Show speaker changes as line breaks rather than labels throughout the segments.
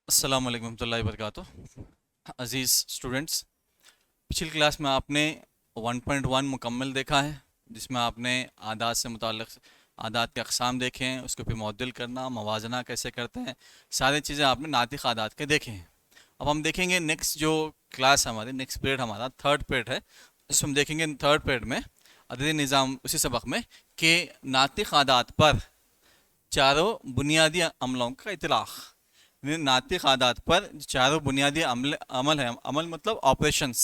अस्सलाम वालेकुम रहमतुल्लाहि व बरकातुहू। अज़ीज़ स्टूडेंट्स, पिछली क्लास में आपने 1.1 मुकम्मल देखा है, जिसमें आपने आदात से मुताल्लिक़ आदात के अक़साम देखे हैं, उसको फिर मुअद्दल करना, मवाजना कैसे करते हैं, सारी चीज़ें आपने नातिक़ आदात के देखे हैं। अब हम देखेंगे नेक्स्ट जो क्लास हमारी, नेक्स्ट पीरियड हमारा थर्ड पीरियड है, उसमें हम देखेंगे थर्ड पीरियड में अददी निज़ाम उसी सबक में कि नातिक़ आदात पर चारों बुनियादी अमलों का इतलाक़, नातिक़ आदात पर चारों बुनियादी अमल है। अमल मतलब ऑपरेशंस,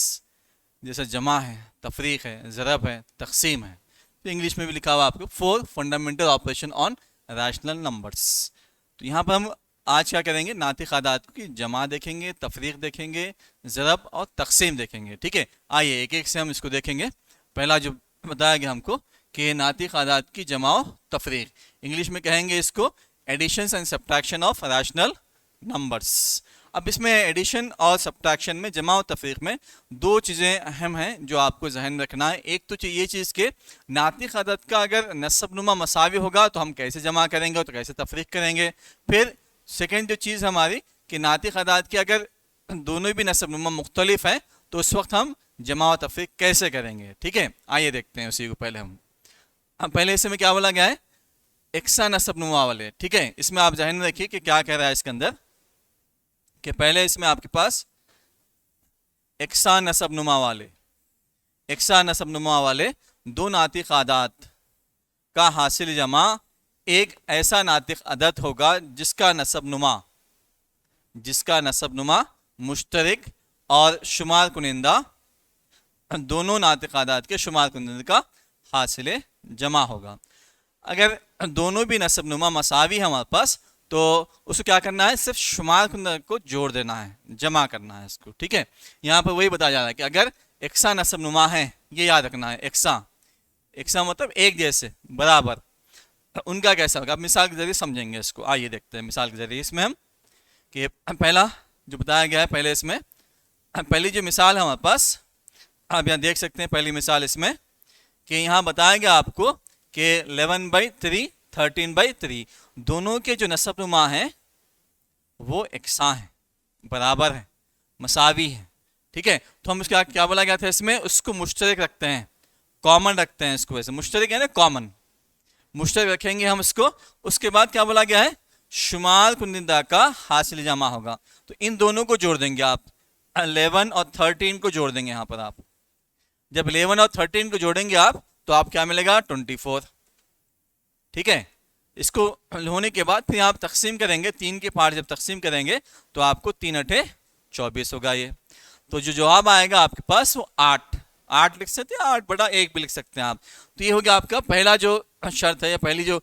जैसे जमा है, तफरीक है, ज़रब है, तकसीम है। तो इंग्लिश में भी लिखा हुआ आपको 4 fundamental operation on rational numbers. तो यहाँ पर हम आज क्या करेंगे, नातिक़ आदात की जमा देखेंगे, तफरीक देखेंगे, ज़रब और तकसीम देखेंगे। ठीक है, आइए एक एक से हम इसको देखेंगे। पहला जो बताया गया हमको कि नातिक़ आदात की जमा और तफरीक, इंग्लिश में कहेंगे इसको addition and subtraction of rational numbers. अब इसमें एडिशन और सब्ट्रैक्शन में, जमा और तफरीक में दो चीज़ें अहम हैं जो आपको जहन में रखना है। एक तो ये चीज़ के नातिक़ आदत का अगर नस्ब नुमा मसावी होगा तो हम कैसे जमा करेंगे और तो कैसे तफरीक करेंगे। फिर सेकेंड जो चीज़ हमारी कि नातिक़ आदत की अगर दोनों भी नस्ब नुमा मुख्तलिफ हैं तो उस वक्त हम जमा और तफरीक कैसे करेंगे। ठीक है, आइए देखते हैं उसी को। पहले हम पहले इसमें क्या बोला गया है, एक्सा नस्ब नुमा वाले। ठीक है, इसमें आप जहन में रखिए कि क्या कह रहा है इसके अंदर, कि पहले इसमें आपके पास एक्सा नसब नुमा वाले, एक्सा नसब नुमा वाले दो नातिक़ आदात का हासिल जमा एक ऐसा नातिक़ अदद होगा जिसका नसब नुमा मुश्तरक और शुमार कुनिंदा दोनों नातिक़ आदात के शुमार कुनिंदा का हासिल जमा होगा। अगर दोनों भी नसब नुमा मसावी है हमारे पास तो उसको क्या करना है, सिर्फ शुमार को जोड़ देना है, जमा करना है इसको। ठीक है, यहाँ पर वही बताया जा रहा है कि अगर एक्सा नसब नुमा है, ये याद रखना है, एक्सा मतलब एक जैसे, बराबर, उनका कैसा होगा। मिसाल के जरिए समझेंगे इसको। आइए देखते हैं मिसाल के जरिए इसमें हम कि पहला जो बताया गया है, पहले इसमें पहली जो मिसाल है हमारे पास, आप यहाँ देख सकते हैं पहली मिसाल इसमें कि यहाँ बताया गया आपको कि 11/3 13/3 दोनों के जो नसब नुमा हैं वो एकसा हैं, बराबर है, मसावी है। ठीक है, तो हम उसका क्या बोला गया था, इसमें उसको मुश्तरक रखते हैं, कॉमन रखते हैं इसको। वैसे मुश्तरक है ना, कॉमन मुश्तरक रखेंगे हम इसको। उसके बाद क्या बोला गया है, शुमार कुनिंदा का हासिल जमा होगा। तो इन दोनों को जोड़ देंगे आप, 11 और 13 को जोड़ देंगे। यहाँ पर आप जब 11 और 13 को जोड़ेंगे आप तो आप क्या मिलेगा, 24। ठीक है, इसको होने के बाद फिर आप तकसीम करेंगे, 3 के पार्ट जब तकसीम करेंगे तो आपको 3 अठे 24 होगा ये। तो जो जवाब आएगा आपके पास वो 8 लिख सकते हैं, 8/1 भी लिख सकते हैं आप। तो ये हो गया आपका पहला जो शर्त है या पहली जो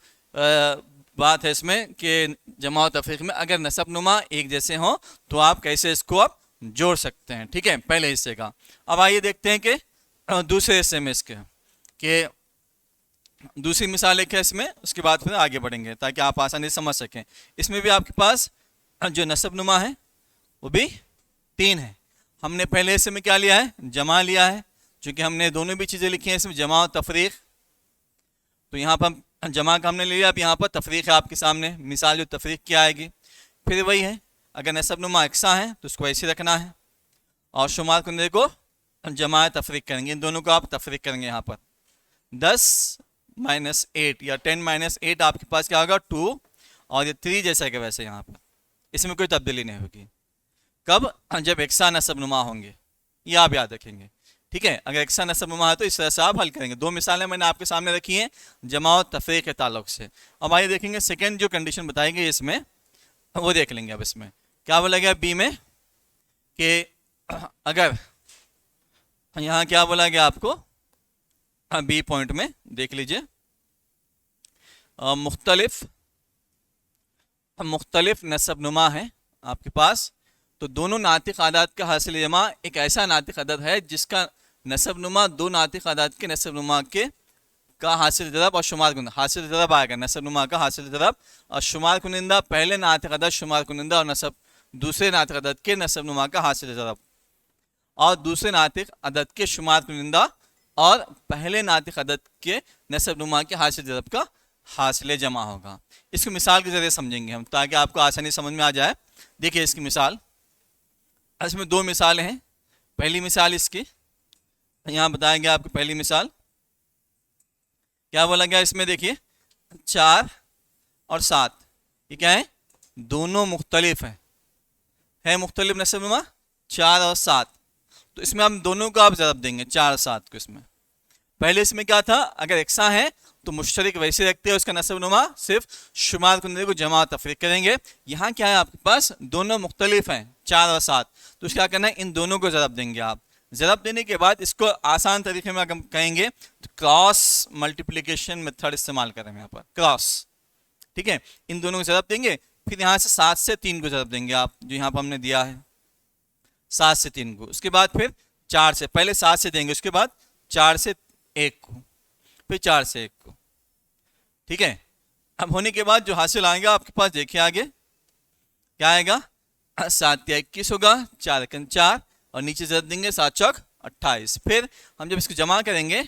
बात है इसमें कि जमा और तफरीक में अगर नसब नुमा एक जैसे हों तो आप कैसे इसको आप जोड़ सकते हैं। ठीक है, पहले हिस्से का। अब आइए देखते हैं कि दूसरे हिस्से में इसके कि दूसरी मिसाल एक है इसमें, उसके बाद फिर आगे बढ़ेंगे ताकि आप आसानी से समझ सकें। इसमें भी आपके पास जो नसब नुमा है वो भी 3 है। हमने पहले हिस्से में क्या लिया है, जमा लिया है, चूँकि हमने दोनों भी चीज़ें लिखी हैं इसमें, जमा और तफरीक। तो यहाँ पर जमा का हमने ले लिया, अब यहाँ पर तफरीक है आपके सामने। मिसाल जो तफरीक की आएगी फिर वही है, अगर नसब नुमा एकसा है तो उसको ऐसे रखना है और शुमार कुनिंदे को जमा तफरीक करेंगे। इन दोनों को आप तफरीक करेंगे। यहाँ पर 10 - 8 या 10 - 8 आपके पास क्या होगा, 2, और ये 3 जैसा कि वैसे यहाँ पर इसमें कोई तब्दीली नहीं होगी। कब, जब एकसा नसब नुमा होंगे, ये आप याद रखेंगे। ठीक है, अगर एकसा नसब नुमा है तो इस तरह से आप हल करेंगे। दो मिसालें मैंने आपके सामने रखी हैं जमा और तफरीक के ताल्लुक से। अब आइए देखेंगे सेकेंड जो कंडीशन बताई गई इसमें, वो देख लेंगे। अब इसमें क्या बोला गया बी में कि अगर यहाँ क्या बोला गया आपको, बी पॉइंट में देख लीजिए, मुख्तलिफ नसब नुमा है आपके पास, तो दोनों नातिक़ आदात का हासिल जमा एक ऐसा नातिक़ अदद है जिसका नसब नुमा दो नातिक़ आदात के नसब नुमा के का हासिल ज़रब और शुमार कुनिंदा, हासिल ज़रब आएगा, नसब नुमा का हासिल ज़रब और शुमार कुनिंदा पहले नातिक़ अदद शुमार कुनिंदा और नसब दूसरे नातिक़ अदद के नसब नुमा का हासिल ज़रब और दूसरे नातिक़ अदद के शुमार कुनिंदा और पहले नातिक़ अदद के नसब नुमा के हासिल ज़रब का हासिल जमा होगा। इसको मिसाल के ज़रिए समझेंगे हम ताकि आपको आसानी समझ में आ जाए। देखिए इसकी मिसाल, इसमें दो मिसालें हैं। पहली मिसाल इसकी यहाँ बताया गया आपको, पहली मिसाल क्या बोला गया इसमें, देखिए 4 और 7 ये क्या है, दोनों मुख्तलिफ है मुख्तलिफ नस्ब नुमा 4 और 7। तो इसमें हम दोनों को आप ज़रब देंगे 4 और 7 को। इसमें पहले इसमें क्या था, अगर एकसा है तो मुश्तरिक वैसे रखते हैं, उसका नस्ब नुमा सिर्फ शुमार कुंदे को जमा तफरीक करेंगे। यहाँ क्या है आपके पास, दोनों मुख्तलिफ हैं 4 और 7, तो इसका क्या करना है, इन दोनों को ज़रब देंगे आप। ज़रब देने के बाद इसको आसान तरीके में अगर हम कहेंगे तो क्रॉस मल्टीप्लिकेशन मेथड इस्तेमाल करेंगे यहाँ पर, क्रॉस। ठीक है, इन दोनों को ज़रब देंगे, फिर यहाँ से 7 से 3 को ज़रब देंगे आप, जो यहाँ पर हमने दिया है 7 से 3 को। उसके बाद फिर 4 से, पहले 7 से देंगे, उसके बाद 4 से 1 को, फिर 4 से 1 को। ठीक है, अब होने के बाद जो हासिल आएगा आपके पास, देखिए आगे क्या आएगा, 7 या 21 होगा, 4 एकन 4 और नीचे ज़रब देंगे 7 चौक 28। फिर हम जब इसको जमा करेंगे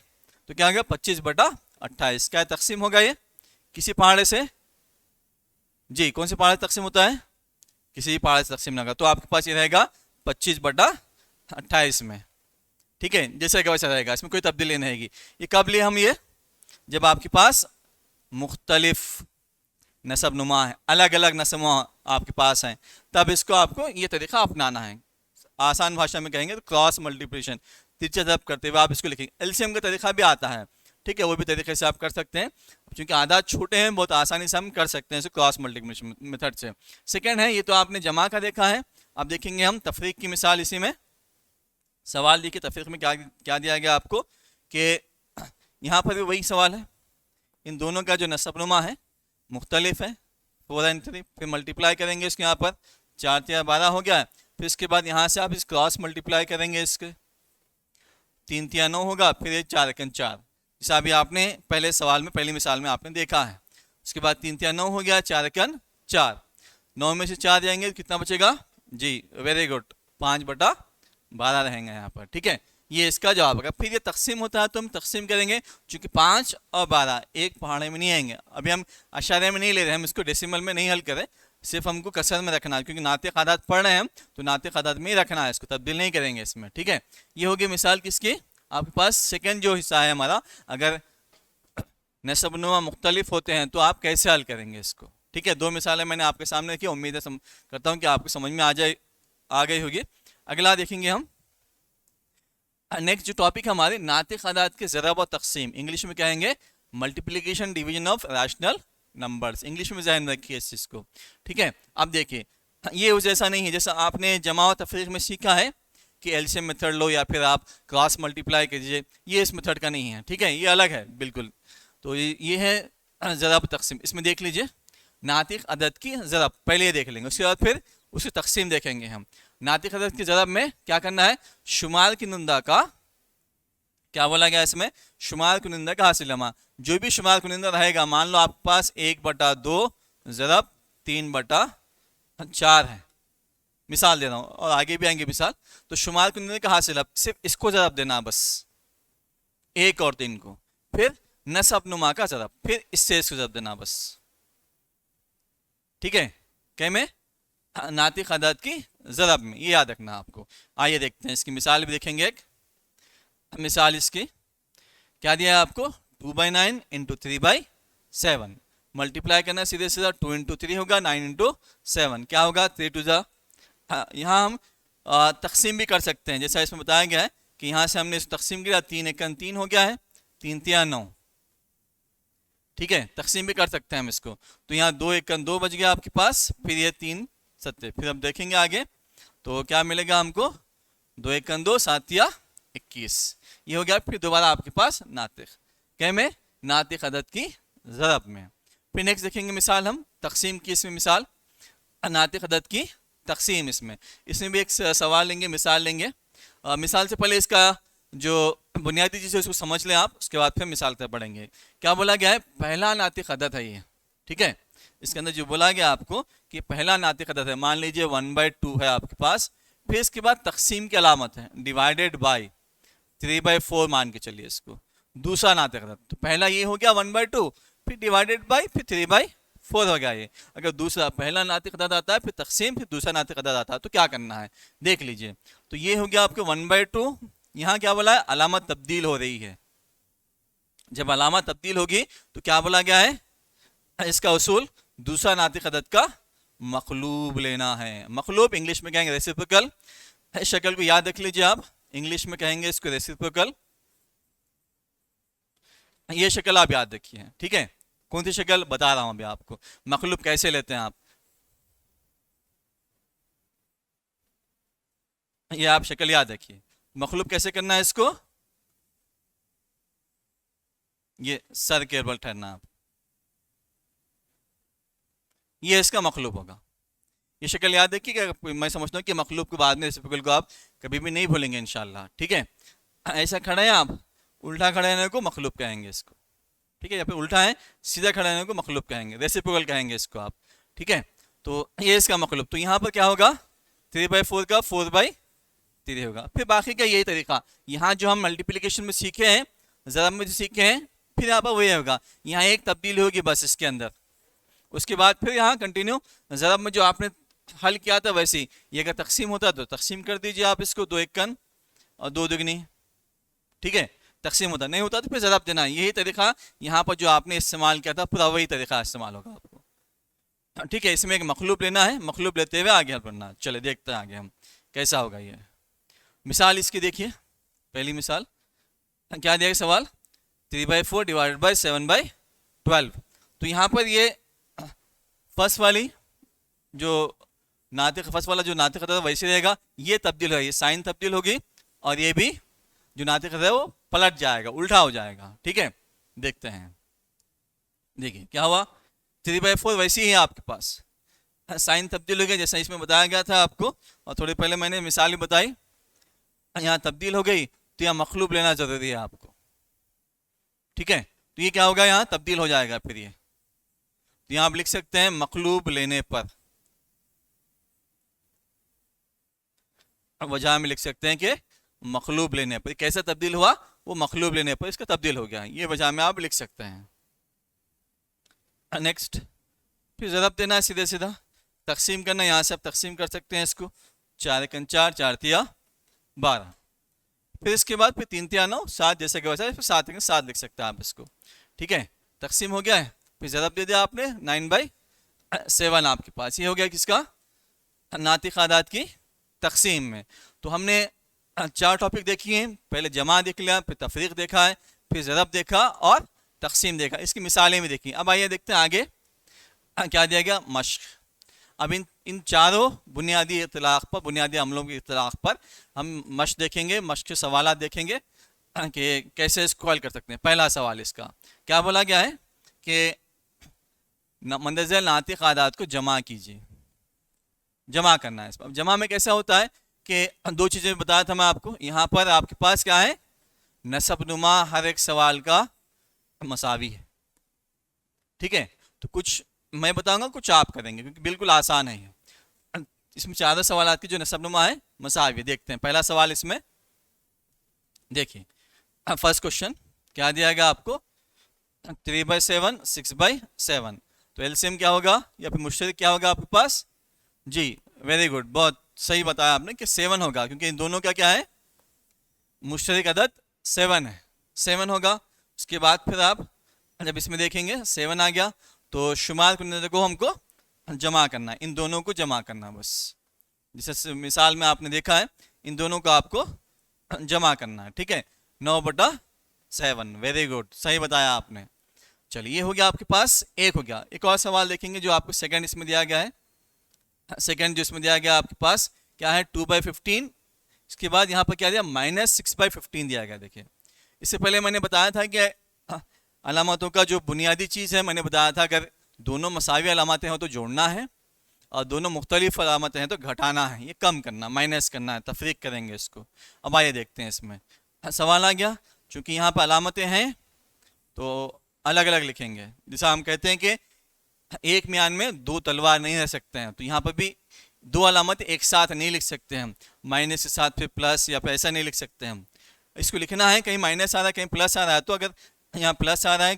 तो क्या आएगा, 25/28। क्या तकसीम होगा ये किसी पहाड़े से, जी कौन से पहाड़े से तकसीम होता है, किसी भी पहाड़े से तकसीम होगा, तो आपके पास ये रहेगा 25/28 में। ठीक है, जैसे का वैसा रहेगा, इसमें कोई तब्दीली नहीं रहेगी। ये कब लिए हम, ये जब आपके पास मुख्तलिफ नसब नुमा है, अलग अलग नसब आपके पास हैं, तब इसको आपको ये तरीका अपनाना है। आसान भाषा में कहेंगे तो क्रॉस मल्टीप्लिकेशन, तिरछा ज़रब करते हुए आप इसको लिखेंगे। एलसीएम का तरीका भी आता है, ठीक है, वो भी तरीके से आप कर सकते हैं। क्योंकि आदात छोटे हैं, बहुत आसानी से हम कर सकते हैं इसे क्रॉस मल्टीप्लिकेशन मेथड से। सेकेंड है, ये तो आपने जमा का देखा है, अब देखेंगे हम तफरीक की मिसाल। इसी में सवाल देखिए, तफरीक में क्या क्या दिया गया आपको, कि यहाँ पर भी वही सवाल है, इन दोनों का जो नसब नुमा है मुख्तलिफ है, 4 और 3, फिर मल्टीप्लाई करेंगे इसके, यहाँ पर 4 या 12 हो गया। फिर इसके बाद यहाँ से आप इस क्रॉस मल्टीप्लाई करेंगे, इसके 3 या 9 होगा, फिर ये 4 एकन 4, जैसा अभी आपने पहले सवाल में, पहली मिसाल में आपने देखा है। उसके बाद 3 या 9 हो गया, 4 एकन 4, 9 में से 4 जाएंगे कितना बचेगा, जी वेरी गुड, 5/12 रहेंगे यहाँ पर। ठीक है, ये इसका जवाब होगा। फिर ये तकसीम होता है तो हम तकसीम करेंगे, चूंकि 5 और 12 एक पहाड़े में नहीं आएंगे। अभी हम अशारे में नहीं ले रहे, हम इसको डेसिमल में नहीं हल करें, सिर्फ हमको कसर में रखना है, क्योंकि नातिक आदात पढ़ रहे हैं हम, तो नातिक आदात में ही रखना है, इसको तब्दील नहीं करेंगे इसमें। ठीक है, ये होगी मिसाल किसकी, आपके पास सेकेंड जो हिस्सा है हमारा, अगर नसब नुमा मुख्तलिफ होते हैं तो आप कैसे हल करेंगे इसको। ठीक है, 2 मिसालें मैंने आपके सामने रखी, उम्मीद है करता हूँ कि आपको समझ में आ गई होगी। अगला देखेंगे हम, नेक्स्ट जो टॉपिक हमारे नातिक आदात के ज़रब और तकसीम, इंग्लिश में कहेंगे multiplication division of rational numbers, English में ध्यान रखिए इस चीज़ को। ठीक है, अब देखिए ये उस जैसा नहीं है जैसा आपने जमा और तफरीक में सीखा है कि एलसीएम मेथड लो या फिर आप क्रॉस मल्टीप्लाई कीजिए, ये इस मेथड का नहीं है। ठीक है, ये अलग है बिल्कुल। तो ये है ज़रब तकसीम। इसमें देख लीजिए नातिक अदद की ज़रब पहले ये देख लेंगे, उसके बाद फिर उसकी तकसीम देखेंगे हम। नातिक अदद की ज़रब में क्या करना है, शुमार कुनिंदा का, क्या बोला गया इसमें, शुमार कुनिंदा का हासिल लम्हा, जो भी शुमार कुनिंदा रहेगा, मान लो आपके पास 1/2 ज़रब 3/4 है, मिसाल दे रहा हूँ और आगे भी आएंगे मिसाल। तो शुमार कुनिंदा का हासिल, सिर्फ इसको ज़रब देना बस, 1 और 3 को, फिर नसब नुमा का ज़रब, फिर इससे इसको ज़रब देना बस। ठीक है, क्या में नातिक अदद की ज़रब में, ये याद रखना आपको। आइए देखते हैं इसकी मिसाल भी देखेंगे। एक मिसाल इसकी क्या दिया है आपको, 2/9 × 3/7, मल्टीप्लाई करना सीधे सीधा, 2 × 3 होगा, 9 × 7 क्या होगा, 3 2 जा। यहाँ हम तकसीम भी कर सकते हैं, जैसा इसमें बताया गया है कि यहाँ से हमने इसको तकसीम किया, 3 एकन 3 हो गया है, 3 या 9। ठीक है, तकसीम भी कर सकते हैं हम इसको, तो यहाँ 2 एकन 2 बच गया आपके पास, फिर ये 3 7, फिर हम देखेंगे आगे तो क्या मिलेगा हमको, 2 एकन 2 7 या 21, ये हो गया। फिर दोबारा आपके पास नातिक क्या में, नातिक अदद की ज़रब में। फिर नेक्स्ट देखेंगे मिसाल हम तकसीम की, इसमें मिसाल नातिक अदद की तकसीम, इसमें भी एक सवाल लेंगे, मिसाल लेंगे। मिसाल से पहले इसका जो बुनियादी चीज़ है उसको समझ लें आप, उसके बाद फिर मिसाल तक पढ़ेंगे। क्या बोला गया है, पहला नातिक अदद है ये। ठीक है, इसके अंदर जो बोला गया आपको कि पहला नातिक अदद है, मान लीजिए 1/2 है आपके पास, फिर इसके बाद तकसीम की अलामत है, डिवाइडेड बाय 3/4 मान के चलिए इसको, दूसरा नातिक अदद। तो पहला ये हो गया 1/2, फिर डिवाइडेड बाय, फिर 3/4। 4 हो गया ये। अगर दूसरा पहला नातिक अदद आता है फिर तकसीम फिर दूसरा नातिक अदद आता है तो क्या करना है देख लीजिए। तो ये हो गया आपके 1/2। यहाँ क्या बोला है, अलामत तब्दील हो रही है। जब अलामत तब्दील होगी तो क्या बोला गया है, इसका उसूल दूसरा नातिक अदद का मखलूब लेना है। मखलूब इंग्लिश में कहेंगे रेसिप्रोकल। इस शक्ल को याद रख लीजिए आप, इंग्लिश में कहेंगे इसको रेसिप्रोकल। ये शक्ल आप याद रखिए, ठीक है। कौन सी शक्ल बता रहा हूं अभी आपको, मखलूब कैसे लेते हैं आप, ये आप शक्ल याद रखिए। मखलूब कैसे करना है इसको, ये सर के बल ठहरना आप, ये इसका मखलूब होगा। ये शक्ल याद रखिए, मैं समझता हूँ कि मखलूब के बाद में रेसिप्रोकल को आप कभी भी नहीं भूलेंगे इंशाल्लाह, ठीक है। ऐसा खड़े हैं आप, उल्टा खड़े रहने को मखलूब कहेंगे इसको, ठीक है। या फिर उल्टा है सीधा खड़े रहने को मखलूब कहेंगे, रेसिप्रोकल कहेंगे इसको आप, ठीक है। तो ये इसका मखलूब। तो यहाँ पर क्या होगा, 3/4 का 4/3 होगा। फिर बाकी का यही तरीका, यहाँ जो हम मल्टीप्लिकेशन में सीखे हैं, ज़रब में जो सीखे हैं, फिर यहाँ पर वही होगा। यहाँ एक तब्दील होगी बस इसके अंदर, उसके बाद फिर यहाँ कंटिन्यू ज़रब में जो आपने हल किया था वैसे ही। ये अगर तकसीम होता तो तकसीम कर दीजिए आप इसको, 2 एकन और 2 दुगनी, ठीक है। तकसीम होता नहीं होता तो फिर ज़रब देना। यही तरीका यहाँ पर जो आपने इस्तेमाल किया था पूरा वही तरीका इस्तेमाल होगा आपको, ठीक है। इसमें एक मखलूब लेना है, मखलूब लेते हुए आगे हल करना। चले देखते हैं आगे हम कैसा होगा ये। मिसाल इसकी देखिए, पहली मिसाल क्या दिया सवाल, 3/4 डिवाइडेड बाई 7/12। तो यहाँ पर ये फर्स्ट वाली जो नातिक, फर्स्ट वाला जो नातिक अदद वैसे रहेगा, ये तब्दील है, ये साइन तब्दील होगी, और ये भी जो नातिक अदद है वो पलट जाएगा, उल्टा हो जाएगा, ठीक है। देखते हैं, देखिए क्या हुआ, 3/4 वैसी ही है आपके पास, साइन तब्दील हो गया जैसा इसमें बताया गया था आपको, और थोड़ी पहले मैंने मिसाल भी बताई। यहाँ तब्दील हो गई तो यहाँ मखलूब लेना जरूरी है आपको, ठीक है। तो ये क्या होगा, यहाँ तब्दील हो जाएगा फिर ये। तो यहाँ आप लिख सकते हैं मखलूब लेने पर, वजह में लिख सकते हैं कि मखलूब लेने पर। कैसे तब्दील हुआ, वो मखलूब लेने पर इसका तब्दील हो गया, ये वजह में आप लिख सकते हैं। नेक्स्ट, फिर ज़रब देना है सीधे सीधा, तकसीम करना, यहाँ से आप तकसीम कर सकते हैं इसको, 4 एकन 4, 4 तिया 12। फिर इसके बाद फिर 3 तिया 9, 7 जैसे कि वैसा, फिर 7 एकन 7 लिख सकते हैं आप इसको, ठीक है। तकसीम हो गया है, फिर ज़रब दे दिया आपने, 9/7 आपके पास। ये हो गया किसका, नातिक आदात की तकसीम में। तो हमने 4 टॉपिक देखी हैं, पहले जमा देख लिया, फिर तफरीक देखा है, फिर ज़रब देखा और तकसीम देखा, इसकी मिसालें भी देखी। अब आइए देखते हैं आगे क्या दिया गया, मश्क। अब इन चारों बुनियादी इतलाक़ पर, बुनियादी अमलों के इतलाक़ पर हम मश्क देखेंगे, मश्क के सवाल देखेंगे कि कैसे इसको हल कर सकते हैं। पहला सवाल इसका क्या बोला गया है कि मंदरज़ैल नातिक आदात को जमा कीजिए, जमा करना है। इस पर जमा में कैसा होता है कि 2 चीज़ें बताया था मैं आपको। यहाँ पर आपके पास क्या है, नसब नुमा हर एक सवाल का मसावी है, ठीक है। तो कुछ मैं बताऊंगा, कुछ आप करेंगे, क्योंकि बिल्कुल आसान है ये। इसमें 4 सवाल की जो नसब नुमा है मसावी, देखते हैं। पहला सवाल इसमें देखिए, फर्स्ट क्वेश्चन क्या दिया गया आपको, 3/7 6/7। तो एलसीएम क्या होगा या फिर मुश्तरक क्या होगा आपके पास, जी वेरी गुड, बहुत सही बताया आपने कि 7 होगा, क्योंकि इन दोनों का क्या है, मुश्तरक अदद 7 है, 7 होगा। उसके बाद फिर आप जब इसमें देखेंगे 7 आ गया तो शुमार करने को हमको जमा करना है, इन दोनों को जमा करना, बस जैसे मिसाल में आपने देखा है, इन दोनों को आपको जमा करना है, ठीक है। 9/7, वेरी गुड, सही बताया आपने। चलिए ये हो गया आपके पास, एक हो गया। एक और सवाल देखेंगे जो आपको सेकंड इसमें दिया गया है। सेकंड जो इसमें दिया गया आपके पास क्या है, 2/15। इसके बाद यहाँ पर क्या दिया, -6/15 दिया गया। देखिए इससे पहले मैंने बताया था कि अलामतों का जो बुनियादी चीज़ है, मैंने बताया था अगर दोनों मसावी अलामतें हो तो जोड़ना है, और दोनों मुख्तलिफ अलामतें हैं तो घटाना है, ये कम करना, माइनस करना है, तफरीक करेंगे इसको। अब आइए देखते हैं इसमें सवाल आ गया। चूँकि यहाँ पर अलामतें हैं तो अलग अलग लिखेंगे, जैसा हम कहते हैं कि एक म्यान में 2 तलवार नहीं रह सकते हैं, तो यहाँ पर भी 2 अलामत एक साथ नहीं लिख सकते हैं, माइनस के साथ फिर प्लस या फिर ऐसा नहीं लिख सकते हैं। इसको लिखना है, कहीं माइनस आ रहा है कहीं प्लस आ रहा है, तो अगर यहाँ प्लस आ रहा है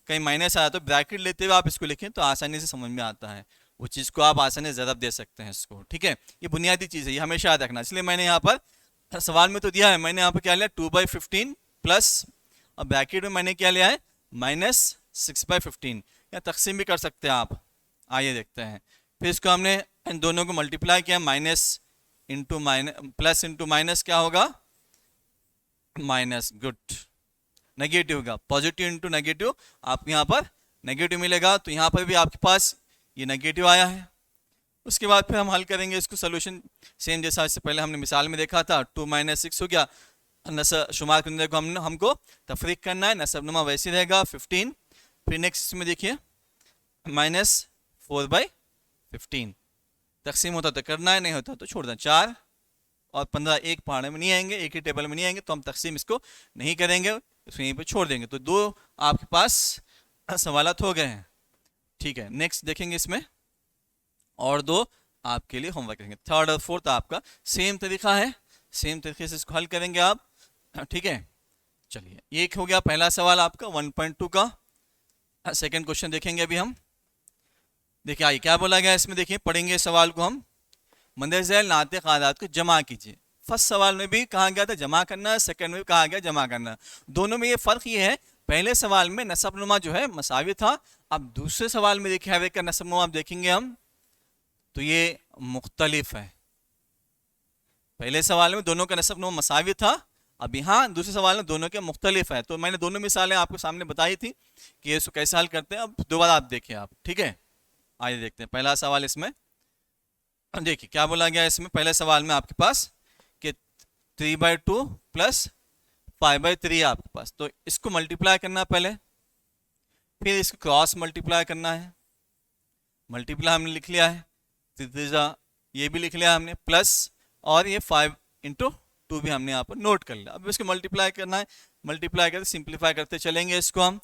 कहीं माइनस आया तो ब्रैकेट लेते हुए आप इसको लिखें तो आसानी से समझ में आता है, वो चीज़ को आप आसानी से ज़रब दे सकते हैं इसको, ठीक है। ये बुनियादी चीज़ है, ये हमेशा याद रखना। इसलिए मैंने यहाँ पर सवाल में तो दिया है, मैंने यहाँ पर क्या लिया 2/15 प्लस, और ब्रैकेट में मैंने क्या लिया है -6/15, या तकसीम भी कर सकते हैं आप। आइए देखते हैं। फिर इसको हमने इन दोनों को मल्टीप्लाई किया, minus into minus, plus into minus क्या होगा माइनस, गुड, नेगेटिव होगा, पॉजिटिव इंटू नेगेटिव आपको यहाँ पर नेगेटिव मिलेगा, तो यहाँ पर भी आपके पास ये नेगेटिव आया है। उसके बाद फिर हम हल करेंगे इसको, सोल्यूशन सेम जैसा इससे पहले हमने मिसाल में देखा था, 2 - 6 हो गया। शुमार करने को हमको तफरीक करना है, नसबनुमा वैसे रहेगा 15। फिर नेक्स्ट इसमें देखिए -4/15, तकसीम होता तो करना है, नहीं होता तो छोड़ दें। 4 और 15 एक पहाड़े में नहीं आएंगे, एक ही टेबल में नहीं आएंगे, तो हम तकसीम इसको नहीं करेंगे, इसको यहीं पे छोड़ देंगे। तो 2 आपके पास सवालात हो गए हैं, ठीक है। नेक्स्ट देखेंगे इसमें और 2 आपके लिए होमवर्क करेंगे। थर्ड और फोर्थ आपका सेम तरीका है, सेम तरीके से इसको हल करेंगे आप, ठीक है। चलिए, ये हो गया पहला सवाल आपका 1.2 का। सेकंड क्वेश्चन देखेंगे अभी हम। देखिए आइए क्या बोला गया इसमें, देखिए पढ़ेंगे सवाल को हम। मंदरज़ैल नाते क़ादात को जमा कीजिए। फर्स्ट सवाल में भी कहा गया था जमा करना, सेकंड में भी कहा गया जमा करना। दोनों में ये फ़र्क ये है, पहले सवाल में नसबनुमा जो है मसावी था, अब दूसरे सवाल में देखिए हर एक का नसबनुमा आप देखेंगे हम तो ये मुख्तलिफ है। पहले सवाल में दोनों का नसबनुमा मसावी था, अब यहाँ दूसरे सवाल में दोनों के मुख्तलिफ है। तो मैंने दोनों मिसालें आपको सामने बताई थी कि इसको कैसे हल करते हैं, अब दोबारा आप देखिए आप, ठीक है। आइए देखते हैं पहला सवाल इसमें। देखिए क्या बोला गया इसमें, पहले सवाल में आपके पास कि 3/2 प्लस 5/3 आपके पास, तो इसको मल्टीप्लाई करना पहले, फिर इसको क्रॉस मल्टीप्लाई करना है। मल्टीप्लाई हमने लिख लिया है, ये भी लिख लिया हमने, प्लस और ये 5 × 2 भी हमने यहाँ पर नोट कर लिया। अब इसको मल्टीप्लाई करना है, मल्टीप्लाई करते सिंप्लीफाई करते चलेंगे इसको हम।